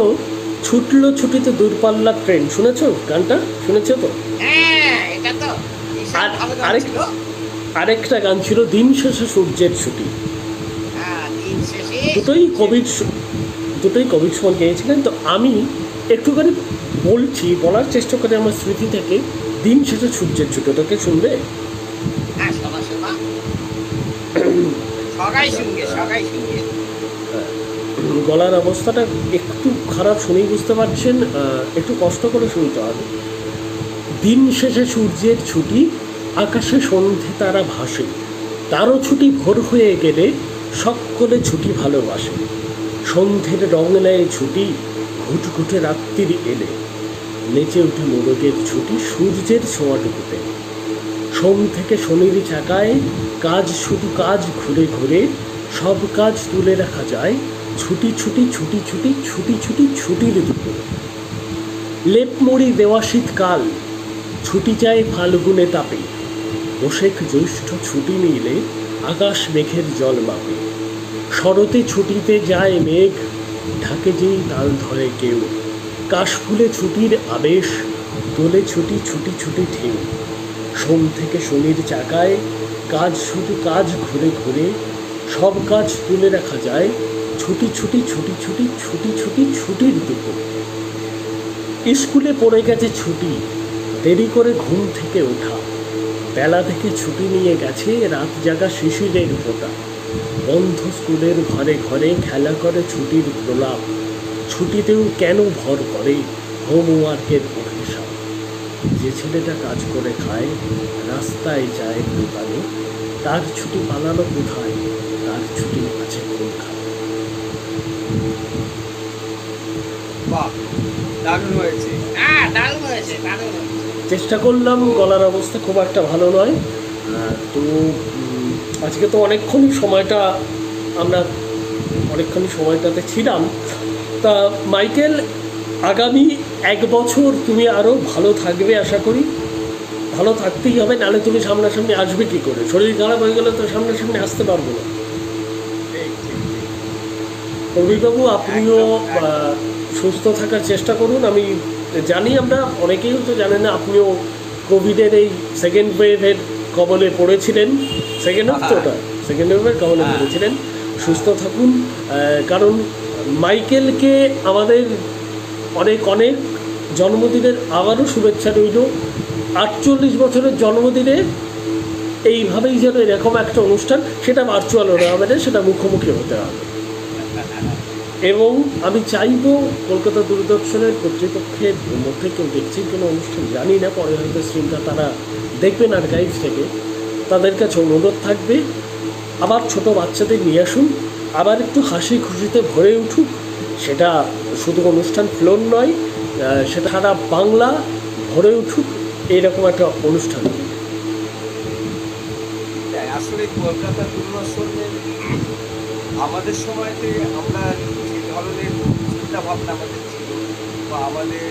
ছুটলো ছুটিতে দূরপাল্লার ট্রেন, শুনেছো গানটা? শুনেছো তো? হ্যাঁ, এটা তো আরেকটা গান ছিল দিন শেষে সূর্যের ছুটি। দুটোই কবির সুমন গেয়েছিলেন। তো আমি একটুখানি বলার চেষ্টা করি আমার স্মৃতি থেকে, দিন শেষে সূর্যের ছুটি। ওটাকে শুনবে? গলার অবস্থাটা একটু খারাপ, শুনেই বুঝতে পারছেন, একটু কষ্ট করে শুনতে হবে। দিন শেষে সূর্যের ছুটি, আকাশে সন্ধে তারা ভাসে, তারও ছুটি ভোর হয়ে গেলে সকলে ছুটি ভালোবাসে। সন্ধ্যের রং নেয় ছুটি, ঘুটঘুটে রাত্রির এলে, নেচে উঠে মোরগের ছুটি সূর্যের ছোঁয়াটুকুতে। সোম থেকে শনির চাকায় কাজ শুধু কাজ, ঘুরে ঘুরে সব কাজ তুলে রাখা যায়, ছুটি ছুটি ছুটি ছুটি ছুটি ছুটি ছুটির দুপুর। লেপমড়ি দেওয়া শীতকাল, ছুটি যায় ফাল্গুনে তাপে, বৈশাখ জ্যৈষ্ঠ ছুটি নিলে আকাশ মেঘের জল মাপে। শরতে ছুটিতে যায় মেঘ, ঢাকে যেই তাল ধরে কেউ, কাশফুলে ছুটির আবেশ, তোলে ছুটি ছুটি ছুটি ঢেউ। সোম থেকে শনির চাকায় কাজ শুধু কাজ, ঘুরে ঘুরে সব কাজ তুলে রাখা যায়, ছুটি ছুটি ছুটি ছুটি ছুটি ছুটি ছুটির দুপুর। স্কুলে পড়ে গেছে ছুটি, দেরি করে ঘুম থেকে ওঠা, বেলা থেকে ছুটি নিয়ে গেছে রাত জাগা শিশিরের ফোঁটা। বন্ধ স্কুলের ঘরে ঘরে খেলা করে ছুটির প্রলাপ, ছুটিতেও কেন ভর করে হোমওয়ার্কের অভিশাপ। যে ছেলেটা কাজ করে খায়, রাস্তায় যায় দোকানে, তার ছুটি পালানো কোথায়, তার ছুটি আছে কোনখানে। চেষ্টা করলাম, গলার অবস্থা খুব একটা ভালো নয়। তো আজকে তো অনেকক্ষণই সময়টাতে ছিলাম। তা মাইকেল, আগামী 1 বছর তুমি আরও ভালো থাকবে আশা করি। ভালো থাকতেই হবে, নাহলে তুমি সামনাসামনি আসবে কি করে? শরীর খারাপ হয়ে গেলে তো সামনাসামনি আসতে পারবো না। প্রবীরবাবু, আপনিও সুস্থ থাকার চেষ্টা করুন। আমি জানি আমরা অনেকেই তো জানেন না, আপনিও কোভিডের এই সেকেন্ড ওয়েভের কবলে পড়েছিলেন। সেকেন্ড ওয়েভের কবলে পড়েছিলেন। সুস্থ থাকুন, কারণ মাইকেলকে আমাদের অনেক অনেক জন্মদিনের আবারও শুভেচ্ছা রইল। 48 বছরের জন্মদিনে এইভাবেই যেন এরকম একটা অনুষ্ঠান, সেটা ভার্চুয়াল হতে হবে না, সেটা মুখোমুখি হতে হবে। এবং আমি চাইব কলকাতা দূরদর্শনের কর্তৃপক্ষের মধ্যে কেউ দেখছেন কোনো অনুষ্ঠান, জানি না, পরে হয়তো স্ট্রিমটা তারা দেখবেন আর্কাইভস থেকে, তাদের কাছে অনুরোধ থাকবে আবার ছোট বাচ্চাদের নিয়ে আসুন, আবার একটু হাসি খুশিতে ভরে উঠুক। সেটা শুধু অনুষ্ঠান ফ্লোর নয়, সেটা সারা বাংলা ভরে উঠুক এইরকম একটা অনুষ্ঠান। আসলে কলকাতা দূরদর্শনের আমাদের সময়তে আমরা যে ধরনের চিন্তাভাবনা আমাদের ছিল, বা আমাদের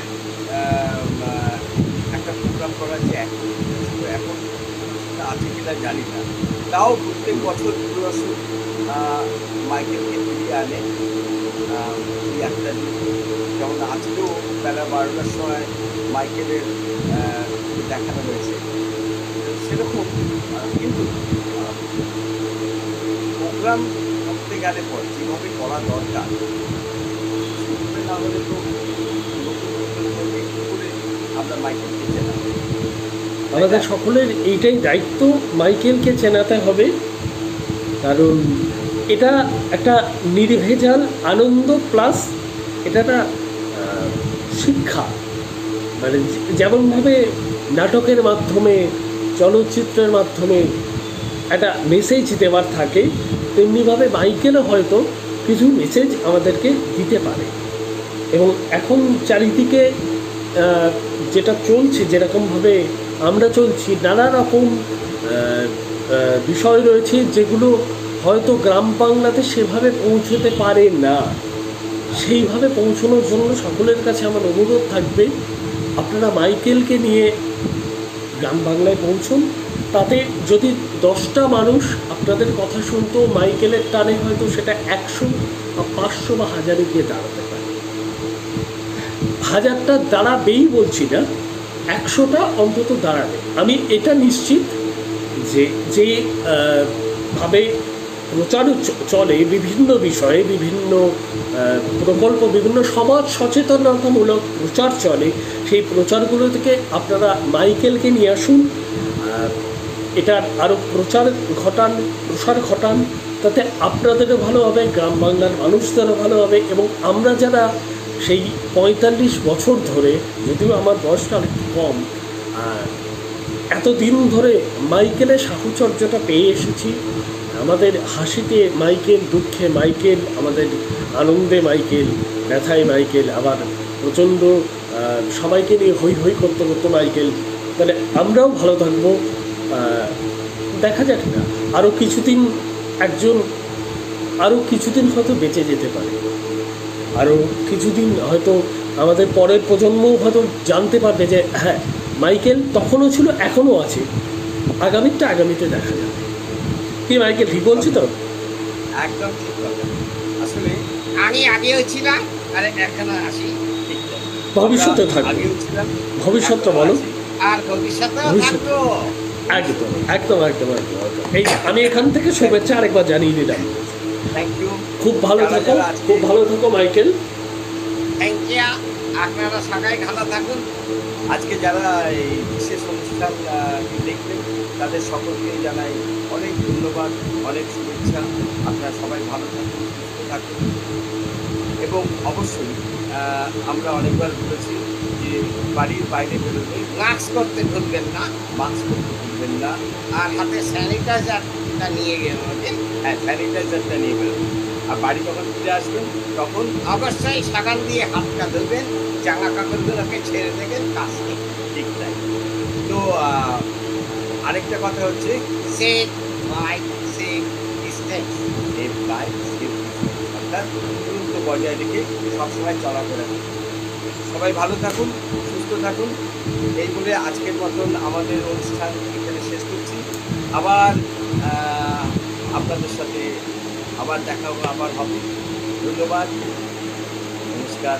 একটা প্রোগ্রাম করা যে এখন আছে কিনা জানি না, তাও প্রত্যেক বছর দূরদর্শন মাইকেলকে ফিরিয়ে আনে। একটা যেমন আজকেও বেলা 12টার সময় মাইকেলের দেখানো হয়েছে, সেরকম কিন্তু প্রোগ্রাম করতে গেলে পর যেভাবে করা দরকার, সেভাবে না হলে তো নতুন একটু করে আমরা মাইকেলকে চেনাবো। আমাদের সকলের এইটাই দায়িত্ব, মাইকেলকে চেনাতে হবে। কারণ এটা একটা নির্ভেজাল আনন্দ প্লাস এটা একটা শিক্ষা, মানে যেমনভাবে নাটকের মাধ্যমে চলচ্চিত্রের মাধ্যমে একটা মেসেজ দেওয়ার থাকে, তেমনিভাবে মাইকেলও হয়তো কিছু মেসেজ আমাদেরকে দিতে পারে। এবং এখন চারিদিকে যেটা চলছে, যেরকমভাবে আমরা চলছি, নানা রকম বিষয় রয়েছে যেগুলো হয়তো গ্রাম বাংলাতে সেভাবে পৌঁছতে পারে না। সেইভাবে পৌঁছানোর জন্য সকলের কাছে আমার অনুরোধ থাকবে, আপনারা মাইকেলকে নিয়ে গ্রাম বাংলায় পৌঁছুন। তাতে যদি 10টা মানুষ আপনাদের কথা শুনতো, মাইকেলের টানে হয়তো সেটা 100 বা 500 বা 1000-এ গিয়ে দাঁড়াতে পারে। 1000টা দাঁড়াবেই বলছি না, 100টা অন্তত দাঁড়াবে। আমি এটা নিশ্চিত যে ভাবে প্রচার চলে বিভিন্ন বিষয়ে, বিভিন্ন প্রকল্প, বিভিন্ন সমাজ সচেতনতামূলক প্রচার চলে, সেই প্রচারগুলো থেকে আপনারা মাইকেলকে নিয়ে আসুন, এটার আরও প্রসার ঘটান, তাতে আপনাদেরও ভালো হবে, গ্রাম বাংলার মানুষদেরও ভালো হবে। এবং আমরা যারা সেই 45 বছর ধরে, যদিও আমার বয়সটা একটু কম, এতদিন ধরে মাইকেলের সাহচর্যটা পেয়ে এসেছি, আমাদের হাসিতে মাইকেল, দুঃখে মাইকেল, আমাদের আনন্দে মাইকেল, ব্যথায় মাইকেল, আবার প্রচণ্ড সবাইকে নিয়ে হই হই করতে করতে মাইকেল, তাহলে আমরাও ভালো থাকবো। দেখা যাক না, আরও কিছুদিন হয়তো বেঁচে যেতে পারে, আরও কিছুদিন হয়তো আমাদের পরের প্রজন্মও হয়তো জানতে পারবে যে হ্যাঁ, মাইকেল তখনও ছিল, এখনও আছে, আগামীতে দেখা যাবে। কি মাইকেল ঠিক বলছি তো? একদম ঠিক কথা। আসলে আমি আগেও ছিলাম আর এখনো আছি, ভবিষ্যতে থাকবে, ভবিষ্যৎটা বলো, আর ভবিষ্যতেও থাকবো। একদম। এই আমি এখান থেকে শুভেচ্ছা আরেকবার জানিয়ে দিলাম। থ্যাংক ইউ, খুব ভালো থাকো মাইকেল। থ্যাংক ইউ, আপনারা সবাই ভালো থাকুন। আজকে যারা এই বিশেষ অনুষ্ঠান দেখবেন তাদের সকলকে জানাই অনেক ধন্যবাদ, অনেক শুভেচ্ছা। আপনারা সবাই ভালো থাকুন, সুস্থ থাকুন। এবং অবশ্যই আমরা অনেকবার বলেছি যে বাড়ির বাইরে বেরোলে মাস্ক করতে ভুলবেন না, আর হাতে স্যানিটাইজারটা নিয়ে বেরোবেন। স্যানিটাইজারটা নিয়ে বেরোবেন। আর বাড়ি যখন ফিরে আসবেন তখন অবশ্যই সাবান দিয়ে হাতটা ধুবেন, জামা কাপড়গুলোকে ছেড়ে দেবেন, কাজ ঠিক তাই। তো আরেকটা কথা হচ্ছে সেফ লাইফ সেফ ডিস্টেন্স, অর্থাৎ দূরত্ব বজায় রেখে সবসময় চলাফেরা করুন। সবাই ভালো থাকুন, সুস্থ থাকুন। এই বলে আজকের মতন আমাদের অনুষ্ঠান এখানে শেষ করছি। আবার আপনাদের সাথে আবার দেখা হবে। ধন্যবাদ, নমস্কার।